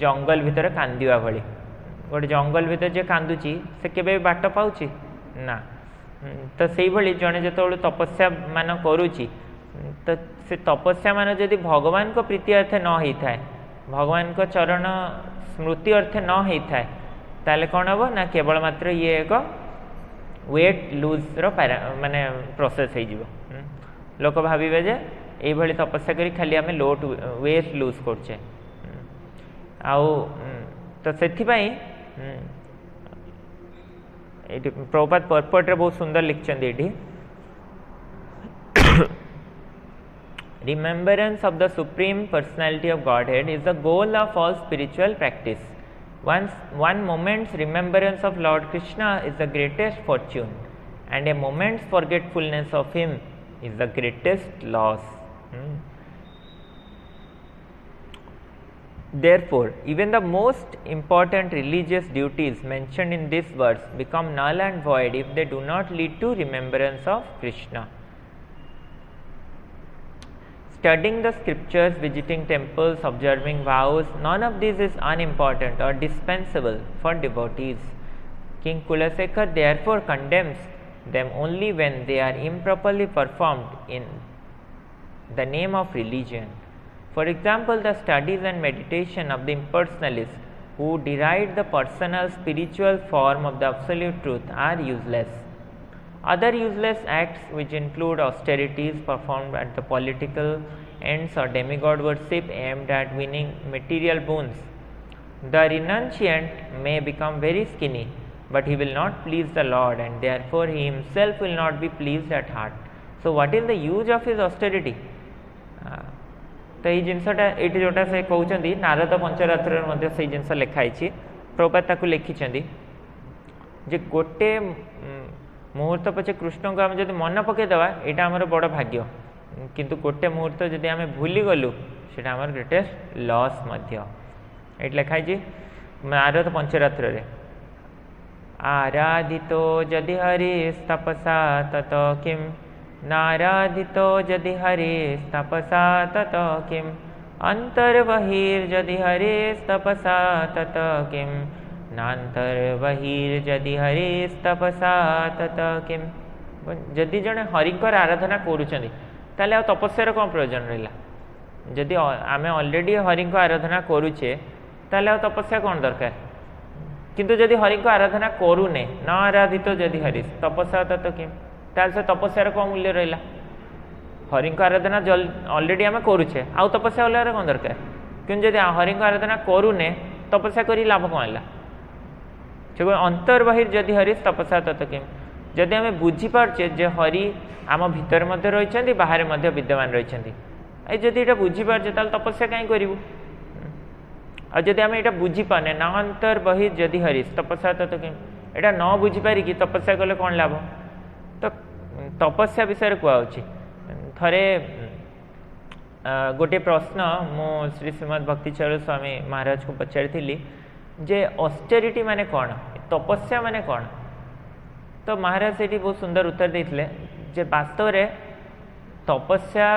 जंगल भितर कांदिया भली गोटे जंगल भीतर जे कांदुची से केबे बाट पाउची ना तो से भली जड़े जो तपस्या मान करुची तो से तपस्या मान जदि भगवान को प्रीति अर्थे न होता है भगवान को चरण स्मृति अर्थे न होता है ताले कौन हम ना केवल मात्र ये एक वेट लूज माने प्रोसेस हो लोक भावे जे ये तपस्या करी खाली आम लोट वेट लूज करचे आउ तो से प्रभुपाद पर्पट रे बहुत सुंदर लिखते ये Remembrance of the Supreme Personality of Godhead is the goal of all spiritual practice. One moment's remembrance of Lord Krishna is the greatest fortune, and a moment's forgetfulness of Him is the greatest loss. Therefore, even the most important religious duties mentioned in this verse become null and void if they do not lead to remembrance of Krishna. Studying the scriptures, visiting temples, observing vows, none of this is unimportant or dispensable for devotees. King Kulasekar therefore condemns them only when they are improperly performed in the name of religion. For example, the studies and meditation of the impersonalists who deride the personal spiritual form of the absolute truth are useless. Other useless acts, which include austerities performed at the political ends or demigod worship aimed at winning material boons, the renunciant may become very skinny, but he will not please the Lord, and therefore he himself will not be pleased at heart. So, what is the use of his austerity? तो ये जिनसटा ये जोटा से कहते नारद पंचरात्र से जिनस लिखाई प्रभुपाद लिखिं जे गोटे मुहूर्त पचे कृष्ण को आम जब मन पकईदेवा यहाँ आमर बड़ भाग्य किंतु गोटे मुहूर्त जब आम भूली गलु से आमर ग्रेटेस्ट लॉस ये लिखाई नारद पंचरात्र रे आराधितो यदि हरि तपसा तत किम नाराधितो यदि हरि तपसा तत किम अंतर्बहिर्यदि हरि तपसा तत किम नान्तर्बहिर्यदि हरि तपसा तत किम जदि जड़े हरिकर आराधना करुँच तपस्यार कौन प्रयोजन रहा जदि आम अलरेडी हरि को आराधना करुचे ताले तपस्या कौन दरकार किंतु जदि हरि को आराधना करूने न आराधित जदि हरि तपस्या तत किम ताल से तपस्यार कौन मूल्य रहा हरि को आराधना अलरेडी आम करुचे आउ तपस्या वाले कौन दरकार क्यों जब हरि को आराधना करूने तपस्या कर लाभ कौन है से अंतर्बहिर् जदि हरि तपस्या तत किम जदि आम बुझीपारे जे हरि आम भितर रही बाहर विद्यमान रही जदि यहाँ बुझीपारे तपस्या कहीं करूँ आ जदि आम यहाँ बुझीपारे न अंतर्बहिर् जदि हरि तपस्या तत किम यहाँ न बुझीपारिकी तपस्या कले कौन लाभ तो तपस्या विषय कहुच्छी थरे गोटे प्रश्न मु श्री श्रीमद भक्तिचरण स्वामी महाराज को पचारि जे ऑस्टेरिटी माने कौन तपस्या माने कौन तो महाराज से बहुत सुंदर उत्तर देते जे वास्तव में तपस्या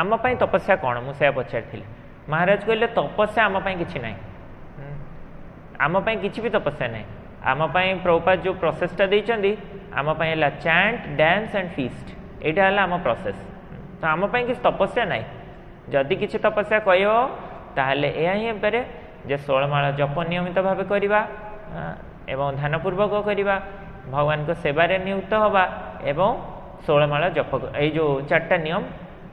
आम तपस्या कौन मुझे पचारि महाराज कहले तपस्या आम कि ना आम कि भी तपस्या ना आम प्रभुपाद जो प्रोसेसटा देइचंदी आम है चैंट डांस एंड फीस्ट यहाँ है आम प्रोसेस तो आम कि तपस्या ना जदि किसी तपस्या कह ताहले यह ही पारे जे 16 माला जप नियमित भाव करवा एवं ध्यानपूर्वक करवा भगवान को सेवारे नियुक्त हवा एवं 16 माला जप ये जो 4टा नियम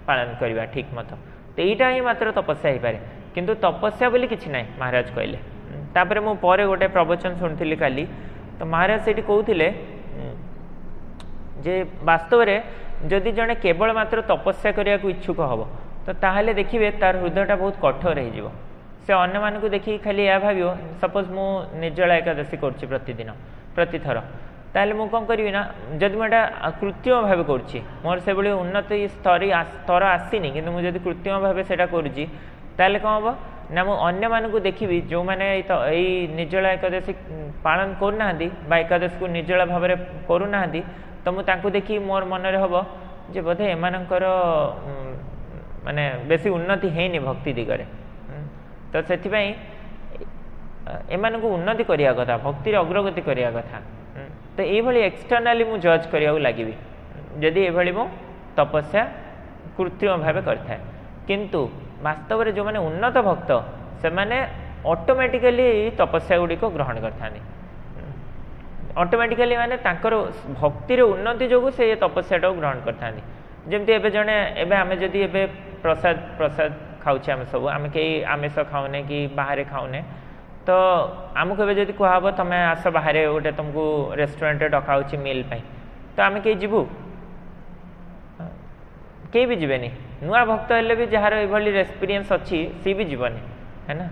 पालन करवा ठीक मत तो यहाँ ही मात्र तपस्या हो पाए किंतु तपस्या बोली किसी ना महाराज कहले तापर मु परे गोटे प्रवचन शुणी काली तो महाराज से कहते जे वास्तव में जदि जड़े केवल मात्र तपस्या करने को इच्छुक हम तो ताहले देखिए तार हृदयटा बहुत कठोर हो से अन्य मानक देखिए खाली यह भाव सपोज मु निर्जला एकादशी करुच्ची प्रतिदिन प्रतिथर ताहले मु कौन करी ना जदि मुझे कृत्रिम भाव करुच्ची मोर से भाई उन्नत स्तर आसीनी कि मुझे कृत्रिम भाव से करुच्ची ताहले कौन हम ना मु अन्य मानक देखी जो मैंने यही निर्जला एकादशी पालन करना एकादशी को निर्जला भाव में करना तो मुझे देखी मोर मन हम जे बोधे एमानकर माने बेसी उन्नति है भक्ति दिगरे तो से एमान को उन्नति करिया कथा भक्ति अग्रगति करिया कथा तो ये एक्सटर्नाली मु जज करिया लगी जदि ये मु तपस्या कृत्रिम भाव करता किंतु वास्तव में जो मैंने उन्नत भक्त से मैंने ऑटोमेटिकली तपस्या गुड़ी को ग्रहण करता ऑटोमेटिकली माने तांकर भक्तिर उन्नति जो से तपस्याटा ग्रहण करता जमती एबे जने एबे आमे जदि एबे प्रसाद प्रसाद खाऊे आम सब आम कई आमिष खाऊने कि बाहर खाऊने तो आमको एबे जदि कहब तुम आस बाहर गोटे तुमको रेस्टोरेंट डकाऊँ मिल पाई तो आम कई जीवु कई भी जीवेनी नुआ भक्त हेल्ले भी जार ये एक्सपीरियंस अच्छी सी भी जीवनी है ना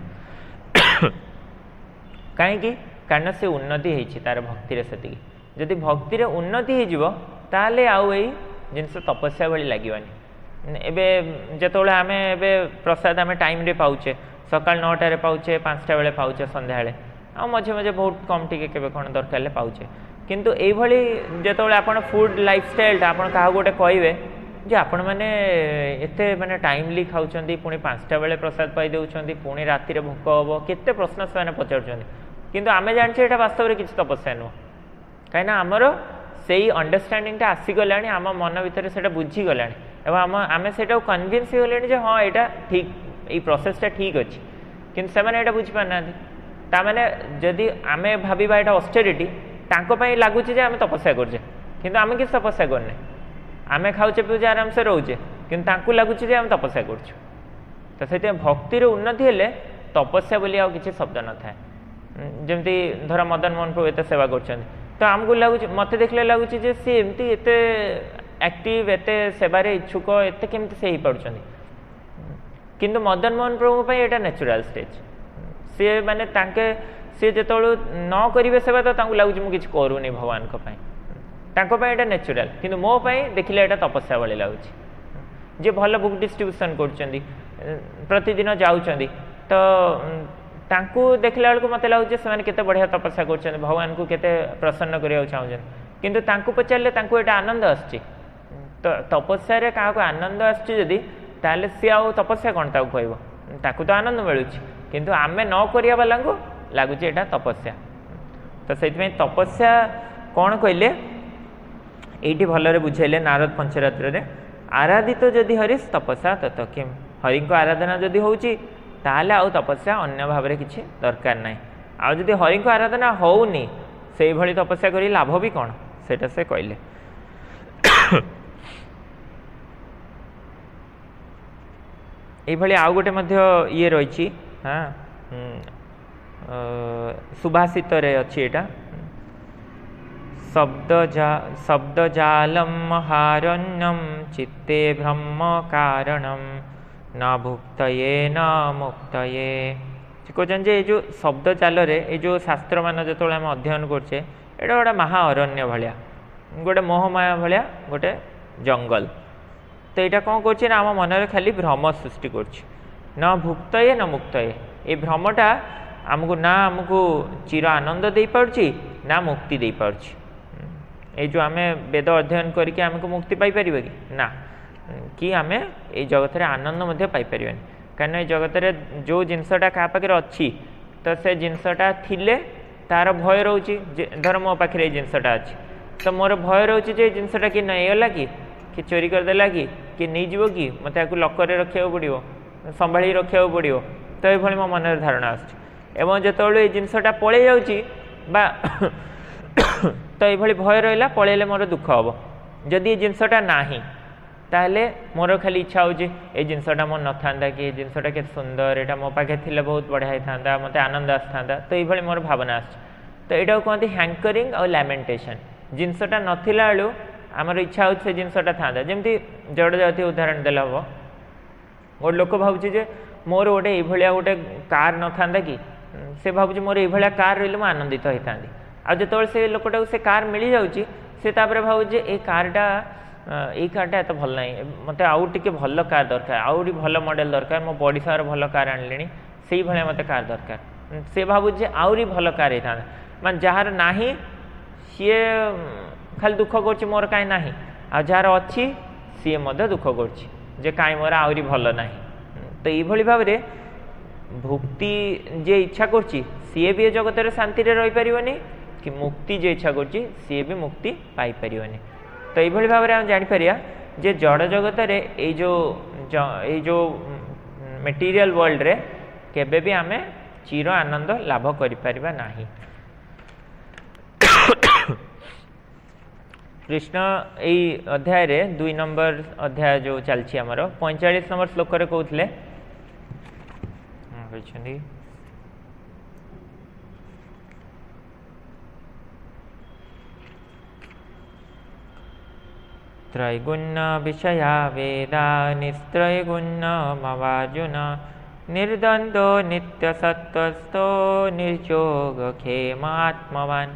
कहीं कारण से उन्नति होती तार भक्ति से जदि भक्ति उन्नति हो ताले आउ यही जिनस तपस्या भाई लगवानी एबे जतोले आमे एबे प्रसाद आमे टाइम रे पाउचे सकाल 9टार पाचे 5टा बेले पाचे संध्या आ मझे मझे बहुत कम टी के दरकार पाचे किंतु यही जिते आप फूड लाइफस्टाइल आप गोटे कहे जे आपण मैंने एते माने टाइमली खाऊँ पुणी 5टा बेले प्रसाद पाई दौरान पुणी राति भोक हम केते प्रश्न से पचार किंतु आम जाने वास्तव में किसी तपस्या नुह कहीं आमर से अंडरस्टैंडिंग आसीगला आम मन भितर से बुझीगला एवं आम से कन्विन्स होगले हाँ यहाँ ठीक ये प्रोसेसटा ठीक अच्छे कि से बुझीपार ना ताने जदि आम भावा यहाँ ऑस्टेरिटी लगुच आम तपस्या करचे किंतु आम किसी तपस्या करने आम खाऊचे पीछे आराम से रोचे कि लगुच आम तपस्या करूँ तो से भक्तिर उन्नति हेले तपस्या बोली आ किसी शब्द न था जमती धर मदन मोहन प्रभु एत सेवा कर तो आमको लगुच मत देखले लगुच सी एमती एत एक्टिव एत सेवार इच्छुक एत केमती से पार्छ किंतु मदन मोहन प्रभु यहाँ नेचुराल स्टेज सी माने सी जो न करेंगे सेवा तो लगुच मुझे करूनी भगवान यहाँ नेचुराल किंतु मो देखिले यहाँ तपस्या भाई लगुच जे भल बुक डिस्ट्रीब्यूशन कर प्रतिदिन जाऊँच तो तांकू देखला बेलू मत लगुच से बढ़िया तपस्या कर भगवान को केते प्रसन्न करने चाहूँ किंतु तांकू पचारे यहाँ आनंद आसची तो तपस्या क्या आनंद आसदी ताले सी आ तपस्या कौन ताकू तो आनंद मिलूँ किंतु आम न करिया वाला को लगुच यहाँ तपस्या तो से तपस्या कौन कहले ये भलरे बुझेले नारद पंचरात्र आराधित तो जदि हरिश तपस्या तत किम हरि को आराधना जदि होउची ताले आउ तपस्या अन्य भाव में किसी दरकार ना आउ जदि हरि को आराधना होउनी से भली तपस्या करी लाभ भी कौन सेटा से कहले ये आउ गोटे ये रही हाँ सुभाषित अच्छी यहाँ शब्दजालम हारण्यम चित्ते ब्रह्म कारणम न भुक्तये न मुक्तये कहते जो शब्द जाल ये जो शास्त्र मान जो आम अध्ययन करचे यहाँ गोटे महाअरण्य भाया गोटे मोहमाया भाया गोटे जंगल तो यहाँ कौन कर आम मन खाली भ्रम सृष्टि कर भुक्तये न मुक्तये ये भ्रमटा आमको ना आमको चिर आनंद दे पार्ची ना मुक्ति दे पार्ची ये जो आम वेद अध्ययन करके आमको मुक्ति पाई परिबा कि ना कि आम ये जगत आनंद पाइपर कहीं ये जगत जो जिनसटा क्या पाखे अच्छी तो से जिनसटा थिले तार भय रोचे धर मो पाखे जिनसटा अच्छी तो मोर भय रोचे जे जिनसटा कि नहींगला कि चोरी करदेला कि नहीं जीव कि मत लकर रखा पड़ो संभाली रखा पड़ो तो ये मो मन धारणा आसुँ जो ये जिनसटा पलि जाऊँगी तो ये भय रहा पलैले मोर दुख हम जदि ये जिनसटा ना ताहले मोर खाली इच्छा हो जिनसटा मोर न था कि जिनसटा के सुंदर यहाँ मो पाखे थी बहुत बढ़िया था मत आनंद आसता तो ये मोर भावना आस तो यहाँ कहते हैंकरिंग और लैमेंटेशन जिनसटा नाला बेलू आमर इच्छा हो जिनसटा था जमी जड़ जाती उदाहरण देला हम गोटे लोक भावुँ मोर गोटे ये गोटे कार न था कि से भावुँ मोर ये कार रही मुझे आनंदित होता आ जो से लोकटा से कार मिल जाऊँगी से भावुँ ये कारटा ये कारटा एत भल ना मत आउ टे भल कार दरकार आउ भल मॉडल दरकार मो पड़िशार भल कार आने से भाया मत कार दरकार से भावुँ आहरी भल कार होता मान जार ना सी खाली दुख कर मोर कहीं ना आ जार अच्छी सी दुख कर कहीं मोर आहरी भल ना तो ये भाव में भुक्ति जे इच्छा कर सी भी जगत शांति रही पारनी कि मुक्ति जे इच्छा कर सी भी मुक्ति पाइपर तो ये भाव में जापर जे जड़ जगत ये जो मेटीरियल वर्ल्ड रे केबे भी आमे चिर आनंद लाभ करिपारिबा नाही। कृष्ण यही अध्याय रे 2 नंबर अध्याय जो चलछि हमर 45 नंबर श्लोक रे कहउथले कहछन्ती त्रैगुण्य विषया वेदा निस्त्रैगुण्य मवार्जुन निर्द्वंद्वो नित्य सत्वस्थो निर्जोग खेमात्मवान।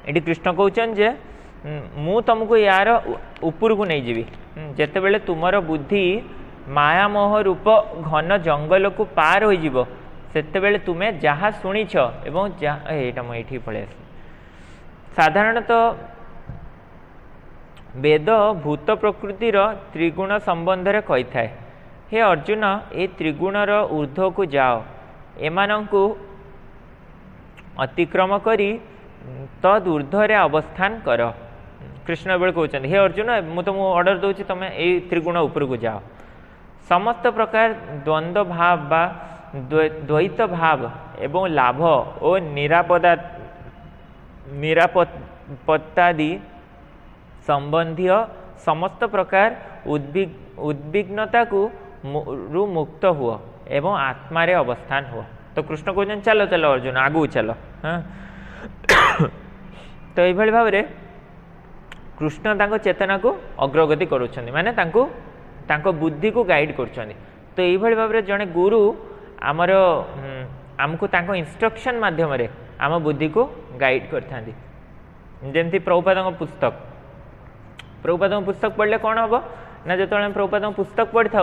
ये कृष्ण कहउछन जे मु तुमको यार ऊपर को नहीं जीवी जेते बेले तुमर बुद्धि मायामोह रूप घन जंगल को पार हो जीव सेतेबेले तुमे जहाँ शुणिछ एवं एटा मुझे पड़े साधारणतः वेद भूत प्रकृतिर त्रिगुण संबंध रे कही थाए हे अर्जुन ए त्रिगुणर ऊर्ध्व को जाओ एमानंकु अतिक्रम करी तद ऊर्ध्व अवस्थान कर कृष्ण बेल कहते हे अर्जुन मु तुम ऑर्डर दूची तुम ए त्रिगुण ऊपर को जाओ समस्त प्रकार द्वंद्व भाव बा द्वैत भाव एवं लाभ और निरापत्तादि संबंधी समस्त प्रकार उद्विग्नता को मुक्त हुआ एवं आत्मा रे अवस्थान हुआ। तो कृष्ण कहते चलो चलो अर्जुन आगू चलो हाँ तो ये भाव में कृष्ण तांको चेतना को अग्रगति करुछंदी माने तांको बुद्धि को गाइड करुछंदी। तो ये भाव में जड़े गुरु आमर आमको तांको इंस्ट्रक्शन माध्यम रे आम बुद्धि को गाइड करथांदी जेमती प्रभुपाद पुस्तक पढ़ले कौन हम ना जो प्रभुपाद पुस्तक पढ़ी था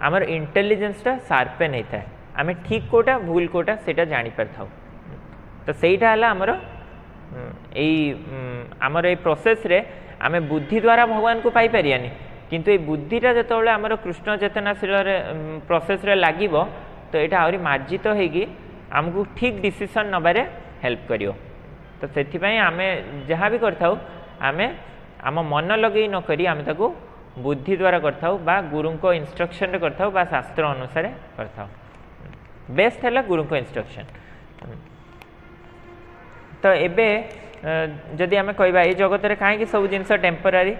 आमर इंटेलिजेंसटा शार्पेन होता है आम ठीक कोटा भूल कोटा सेटा जानी पार था। तो सहीटा है आमर आमर ये प्रोसेस रे आम बुद्धि द्वारा भगवान को पाई परियानी किंतु ये बुद्धिटा जो आमर कृष्ण चेतनाशील प्रोसेस रे लागिबो तो यहाँ आहरी मार्जित होगी आमको ठीक डिसीजन नबारे हेल्प करियो। तो सेथिपाई आमे जहाँ भी करथाउ आमे आम मन लगे नकरी आमे ताको बुद्धि द्वारा करथाउ बा गुरु को इंस्ट्रक्शन रे करथाउ बा शास्त्र अनुसार करथाउ बेस्ट है गुरु को इंस्ट्रक्शन। तो एबे जदि आमे कहबा ए जगत रे काहे कि सब जिनस टेम्पररी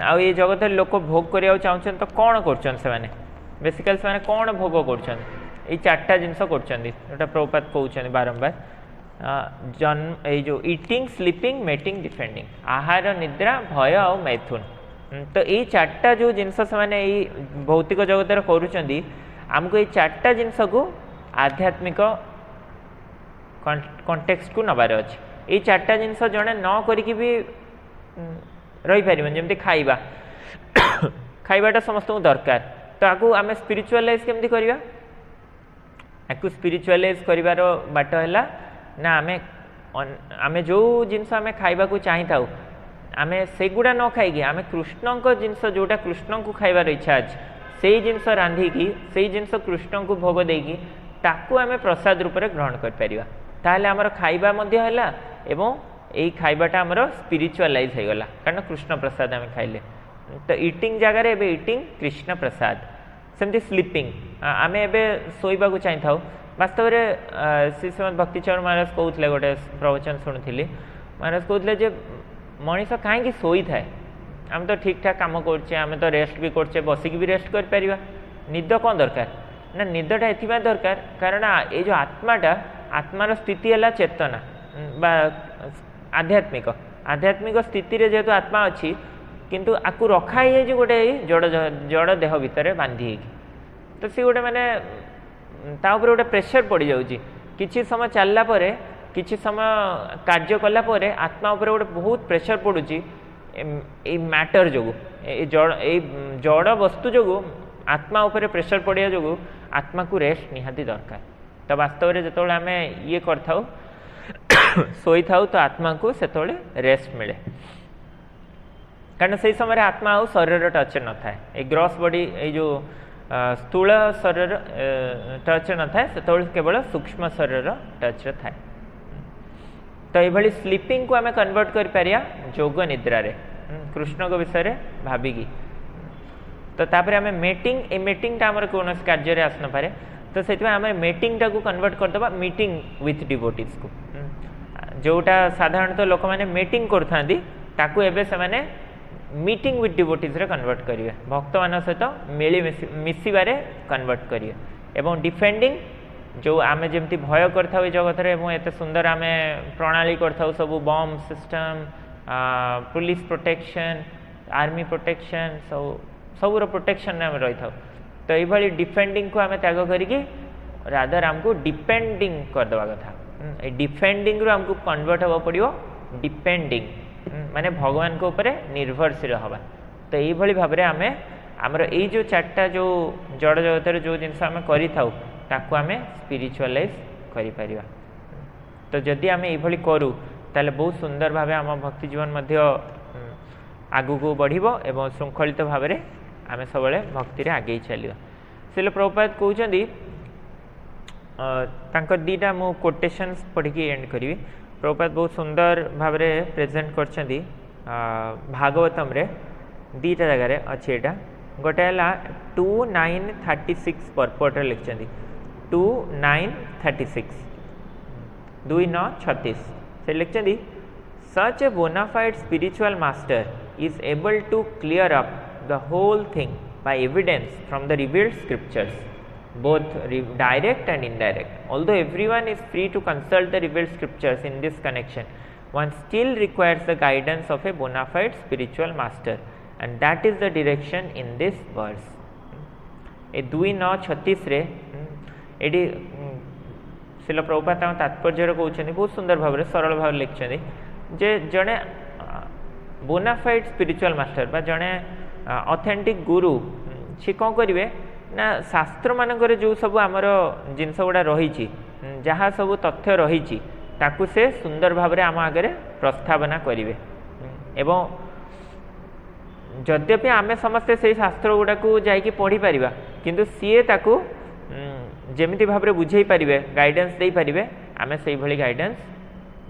आ ये जगत रे लोक भोग करिया चाहछन तो कोन करछन से माने बेसिकली से माने कोन भोग करछन ये चार्टा जिनस करटा प्रभुपाद कहते बारंबार जन्म ये जो इटिंग स्लीपिंग मेटिंग डिफेंडिंग आहार निद्रा भय और मैथुन। तो ये चार्टा जो जिनस से माने भौतिक जगत करुँच आमको ये चार्टा जिनस को आध्यात्मिक कॉन्टेक्स्ट को नबार अच्छे ये चार्टा जिनस जड़े न करी भी रही पार जमी खाइबा खाइबाटा समस्त दरकार तो आपको आम स्पिरिचुअलाइज केमती करवा आपको स्पिरिचुअलाइज कर बाट है ना आमे जो जिनस आम खाइबा को चाही था आम से गुड़ा न खाई आम कृष्ण जिनस जोटा कृष्ण को खाइबार इच्छा अच्छे से जिनस रांधिकी से जिनस कृष्ण को भोग देकी ताकू आम प्रसाद रूप में ग्रहण कर पारिबा ताहले आमर खाइबा मध्य हैला एवं यही खाइबाटा आमर स्पिरिचुअलाइज हो गला कारण कृष्ण प्रसाद आम खाइले। तो इटिंग जगार एबे इटिंग कृष्ण प्रसाद सेमती स्लीपिंग आम एबे शोइबा को चाही था वास्तव में श्री श्रीमद भक्तिचरण महाराज कहते गोटे प्रवचन शुणुली महाराज कहते मनीष कहीं शोई थाए आम तो ठीक ठाक कम करचे आम तो रेस्ट भी करचे बसिक भी रेस्ट कर पारिबा निद कौन दरकार ना निदटा एथिबा दरकार कारण ये जो आत्माटा आत्मार स्थिति है चेतना बा आध्यात्मिक आध्यात्मिक स्थिति रे जेहेतु आत्मा अच्छी किंतु आपको रखा ही गोटे जड़ देह भितर बांधी तो सी गोटे माने गोटे प्रेशर पड़ जाऊँगी किसी समय चलला परे किसी समय कार्य कला परे आत्मा उपर गोटे बहुत प्रेशर पड़ुची मैटर जो जड़ वस्तु जो आत्मा उपर प्रेशर पड़ा जो आत्मा को रेस्ट निहाती दरकार। तो वास्तव में जो आम ये कर शोई था तो आत्मा को से रेस्ट मिले कारण से समय आत्मा आ शरीर टच न था ये ग्रॉस बॉडी ये जो स्थूल शरीर टच न था से केवल सूक्ष्म शरीर टच थाए। तो ये स्लीपिंग को आम कन्वर्ट कर पारिया जोग निद्रा रे कृष्ण को विषय भाविकी। तो तापर आम मेटिंग ए मेटिंगटा आमर कौन कार्य आसन पारे तो से आम मेटिंगटा को कन्वर्ट करदे मीटिंग विथ डिवोटीज को जोटा साधारणतः लोक मैंने मीटिंग करताकू एबे से माने मीटिंग विथ डिवोटीज रे कन्वर्ट करिवे भक्त मान सहित मिली मिसिबारे कन्वर्ट करिवे एवं डिफेंडिंग जो आमे जेमती भय करथाउ जगत रे एवं एते सुंदर आमे प्रणाली करथाउ सब बम system police protection army protection सबूर प्रोटेक्शन आम रही था। तो ये डिफेंडिंग को आम त्याग करिकी रादर आमको डिपेंडिंग करदेवा कथा डिफेंडिंग रू आमको कन्वर्ट हवा पड़ो डिपेंडिंग माने भगवान को ऊपर निर्भरशील हवा। तो ये भाव में आम आमर यही जो चार्टा जो जड़ जगतर जो जिनस आम करताकू आम स्पिरिचुअलाइज कर। तो जदि आम ये करूँ ताले बहुत सुंदर भाव आम भक्ति जीवन आगू को बढ़िबो एवं श्रृंखलित भाव में आम सब भक्ति आगे चलिए। श्रील प्रभुपाद कहते तांकर दीटा मु कोटेशंस पढ़ी एंड करी। प्रभुपाद बहुत सुंदर भाव में प्रेजेंट करछंदी भागवतम रे दीटा जगार अच्छे यहाँ गोटे है 2936 पर्पट लिखिं 2936 2936 से लिखिं such a bona fide spiritual master is able to clear up the whole thing by evidence from the revealed scriptures, both direct and indirect. Although everyone is free to consult the revealed scriptures in this connection, one still requires the guidance of a bona fide spiritual master, and that is the direction in this verse. ए 2936 रे AD Srila Prabhupada तात्पर्य कहते बहुत सुंदर भाव में सरल भाव लिखिं जे जड़े बोनाफाइड स्पिरिचुअल मास्टर बा जड़े ऑथेंटिक गुरु सी कौन करेंगे ना शास्त्र मानक जो सब आमर जिनस गुड़ा रही जहाँ सब तथ्य रही ताकू से सुंदर भाव में आम आगे प्रस्तावना करेंगे एवं जद्यपि आम समस्ते से शास्त्र गुड़ा को जाकि पढ़ी पारिबा किंतु सीए ताकू जेमिति भाव में बुझे पारे गाइडेंस दे पारे आम से भाई गाइडेंस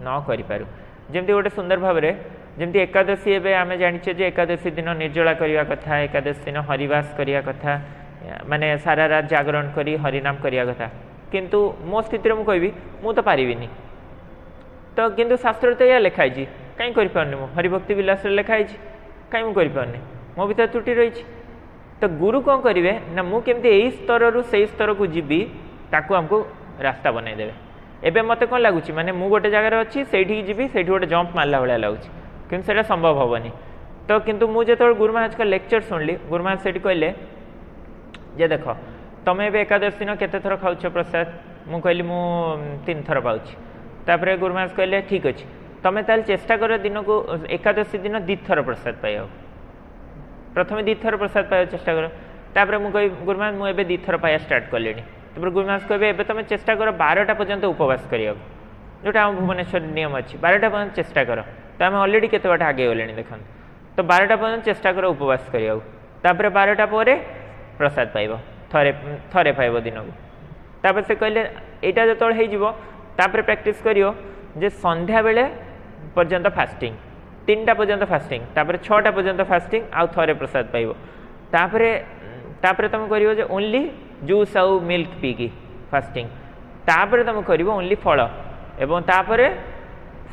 न करूँ जमती गोटे सुंदर भाव में जमती एकादशी एवं आम जाचे जे एकादशी दिन निर्जला करने कथा एकादशी दिन हरिवास करने कथा माने सारा रात जागरण करी हरिनाम करने कथा किंतु मो स्थिति में कहबी मु तो पारिनी तो किंतु शास्त्र तो यह लिखाई कहीं कर हरिभक्ति विलास लिखाई कहीं मुझे मो भीतर त्रुटि रही तो गुरु कौन करेंगे ना मुझे यही स्तर रु से स्तर को जीवी ताकू आमको रास्ता बनईदेवे एवं मत कौन लगुच माने मु गोटे जगार अच्छी से जीवी से गोटे जंप मारला भाया लगुच कि संभव हेनी तो किंतु मुझे जो गुरु महाराज का लेक्चर शुणिली गुरु महाराज से कहले जे देख तुम्हें ए एकादशी दिन केते थर खाऊ प्रसाद मु कहली मु 3 थर पाऊँ तापर गुरु महाराज कहले ठीक अच्छे तुम्हें ताल चेष्टा कर दिन को एकादशी दिन 2 थर प्रसाद पाइबा प्रथम 2 थर प्रसाद पाइबा चेष्टा कर तापर मुझे गुरु महाराज मुझे 2 थर पाया स्टार्ट कले तापर गुरु महाराज कहे एवं तुम चेष्टा कर 12टा पर्यंत उपवास करा जोटा आम भुवनेश्वर नियम अच्छी 12टा पर्यंत चेष्टा कर तो आम अलरेडी केते बाट आगे गले देखो तो 12टा पर्यंत चेष्टा कर उपवास करा तापर 12टा पर प्रसाद पाइब थरे थरे पाइब दिन को तापर से कहले यहाँ जो होपर प्रैक्टिस करियो जे संध्या बेले पर्यंत फास्टिंग 3टा पर्यंत फास्टिंग तापर 6टा पर्यंत फास्टिंग आउ थरे प्रसाद पाइब तापर तुम करियो जे ओनली जूस आउ मिल्क पीकी फास्टिंग तापर तुम करियो ओनली फल एवं तापर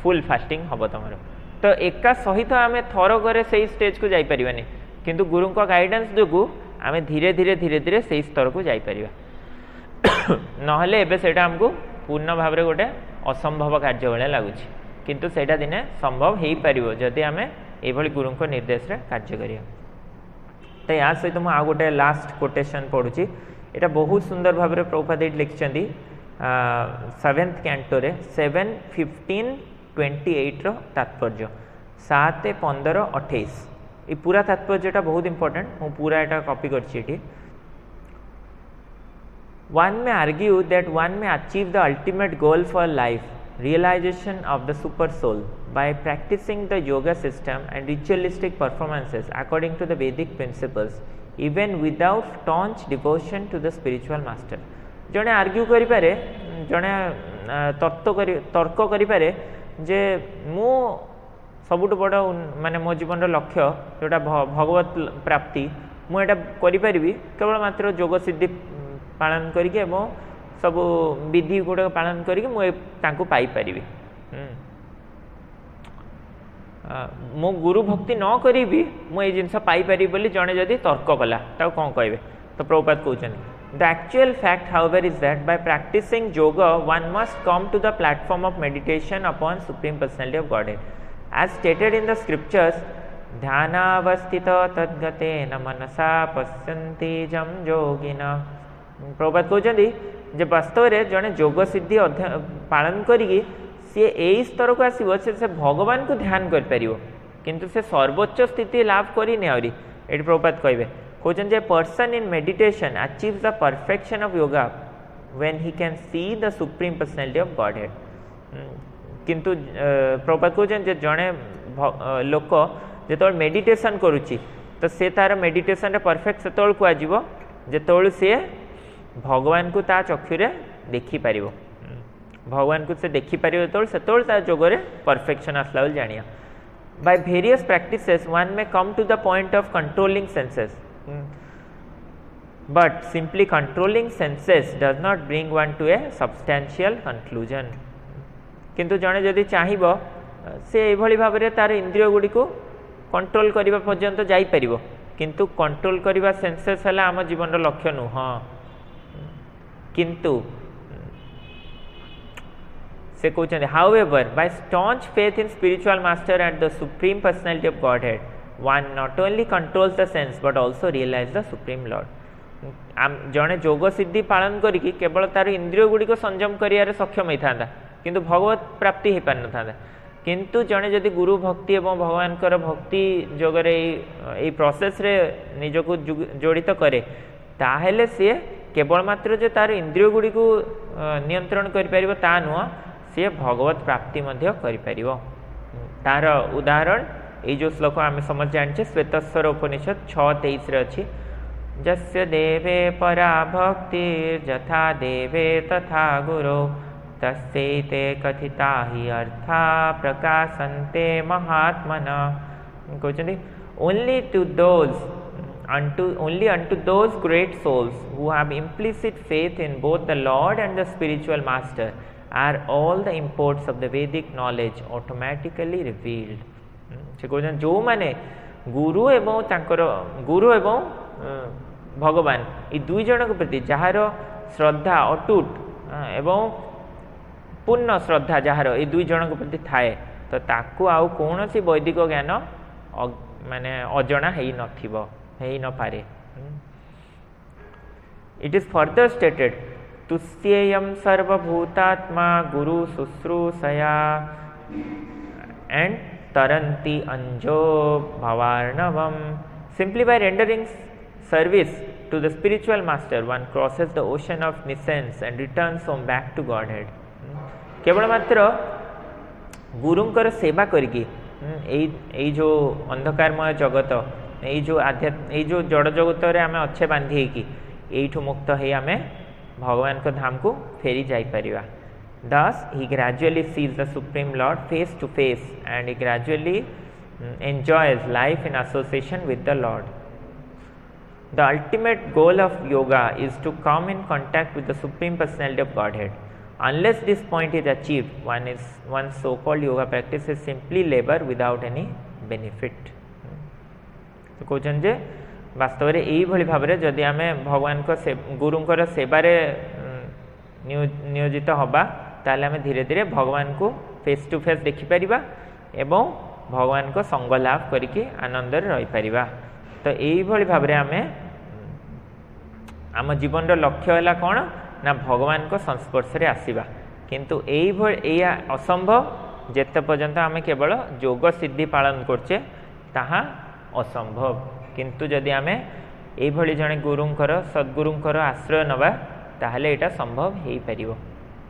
फुल फास्टिंग हम तुम तो एका सहित आम थरक से स्टेज को जापर किंतु गुरु का गाइडेंस जो आम धीरे धीरे धीरे धीरे से स्तर को जापर ना से आमको पूर्ण भाव में गोटे असंभव कार्य भाया लगुच किंतु सेटा दिने संभव हो पार जदि आम ये गुरु निर्देश कार्य करिया। तो या सहित मुझे आउ गोटे लास्ट कोटेशन पढ़ुची यहाँ बहुत सुंदर भाव में प्रभुपाद लिखिं 7th कैंटो 7:15-28 तात्पर्य 7:15-28 ये पूरा तात्पर्यटा बहुत इंपोर्टेंट मुझे पूरा यहाँ कॉपी कर One may argue that one may achieve the ultimate goal for life, realization of the super soul, by practicing the yoga system and ritualistic performances according to the Vedic principles, even without staunch devotion to the spiritual master. जड़े argue करें जड़े तर्क करें जे मु सबुठ बड़ माने मो जीवन लक्ष्य जोटा भगवत प्राप्ति मुझे करी केवल मात्र योग सिद्धि पालन करके सब विधि गुड़ा पालन करके मुझे पाइपारि मो गुरु भक्ति न करी मुझे जिनस पाइपारि बोली जड़े जदि तर्क कला कौन कहे तो प्रभुपाद कहते The actual fact, however, is that by practicing yoga, one must come to the platform of meditation upon Supreme Personality of Godhead. As stated in the scriptures, ध्यानावस्थित तद्गते न मनसा पश्यन्ति जम योगिना। प्रभुपाद कहते जे वास्तव में जड़े योग सिद्धि पालन करी सी यही स्तर को आसो से भगवान को ध्यान कर किंतु से सर्वोच्च स्थिति लाभ करनी आहरी ये प्रभुपाद कहे कहते person in meditation achieves the perfection of yoga when he can see the supreme personality of God head. किंतु प्रभुपाद कहते जड़े लोक जो मेडिटेशन करुच्ची तो से तार मेडिटेशन परफेक्ट से कहुब जो सी भगवान को ता चक्षुरे देखिपर, भगवान को से देखिपर से जोगरे परफेक्शन आसला जानिया। By various practices one may come to the point of controlling senses, but simply controlling senses does not bring one to a substantial conclusion. किंतु जड़े जदि चाहिए से यही भाव में तार इंद्रिय गुड़ी को कंट्रोल करने पर्यंत जापर, किंतु कंट्रोल करने सेंसेस है आम जीवन लक्ष्य नुह। किंतु से कहते however by staunch faith in spiritual master at the supreme personality of Godhead one not only controls the sense but also realize the supreme Lord. जड़े जोग सिद्धि पालन करके केवल तार इंद्रिय गुड़ी को संयम कर सक्षम होता किंतु भगवत प्राप्ति हो पार न था। किंतु जड़े जदि गुरु भक्ति एवं भगवान भक्ति जोगरे ये प्रोसेस रे निजको जड़ित करे ताहेले सी केवल मात्र जो तार इंद्रिय गुड़ी को नियंत्रण कर ता नुह सी भगवत प्राप्ति कर तार उदाहरण ये जो श्लोक आम समझ जाने श्वेतस्वर उपनिषद 6:23 अच्छी जस्य देवे परा भक्ति यथा देवे तथा गुरो तस्ते कथिता ही अर्था प्रकाशन्ते महात्मना। कहते only to those only unto those great souls who have implicit faith in both the Lord and the spiritual master are all the imports of the Vedic knowledge automatically revealed। से कहते जो माने गुरु एवं भगवान ये दुई जन के प्रति जार श्रद्धा अटूट एवं पूर्ण श्रद्धा जार ये दुई जन के प्रति थाए तो ताकू आउ कौन सी वैदिक ज्ञान माने अजଣା है नथिबो है न पारे। इट इज फर्दर स्टेटेड तुष्येयम सर्वभूतात्मा गुरु शुश्रूषया एंड तरंती अंजो भवार्णवम। Simply by rendering service to the spiritual master one crosses the ocean of nescience and returns home back to Godhead. केवल मात्र गुरुंकर सेवा करके यही जो अंधकारमय जगत यही जो आध्यात्म यही जो जड़ जगत रे आमे अच्छे बांधी कि यहीठू मुक्त है आमे भगवान को धाम को फेरी जाई परिवा। Thus he gradually sees the Supreme Lord face to face and he gradually enjoys life in association with the Lord. The ultimate goal of yoga is to come in contact with the Supreme Personality of Godhead. Unless this point is achieved, one's so-called yoga practice is simply labor without any benefit. तो कहते जे वास्तव में यही भाव में जदि आम भगवान को गुरुंकर सेवारे नियोजित हवा ताले आम धीरे धीरे भगवान को फेस टू फेस देखिपर एवं भगवान को संग लाभ करके आनंद रही पार। तो यही भाव में आम आम जीवन लक्ष्य है कौन ना भगवान को संस्पर्श रे आसीबा। किंतु यही असंभव जेते पर्यंत आम केवल योग सिद्धि पालन करचे ताहा असंभव। किंतु जदि आम यही जड़े गुरुंकर सद्गुरुंकर आश्रय नवा ताहले एटा संभव हो पारिबो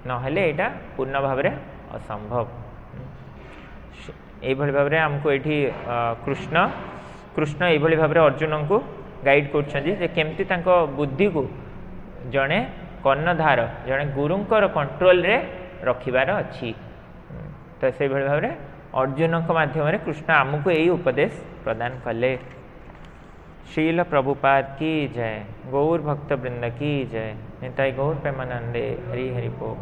नहेले एटा पूर्ण भाव में असंभव। यही भाव में आमको ये कृष्ण यही भाव में अर्जुन को गाइड करमती बुद्धि को जड़े कर्णधार जड़े गुरुंकर कंट्रोल रे रखिबार अच्छी। तो से भाव में अर्जुन माध्यम कृष्ण आमको यही उपदेश प्रदान कले। श्रील प्रभुपाद की जय। गौर भक्त वृंद की जय। निताई गौर प्रेमानंदे हरि हरि बोल।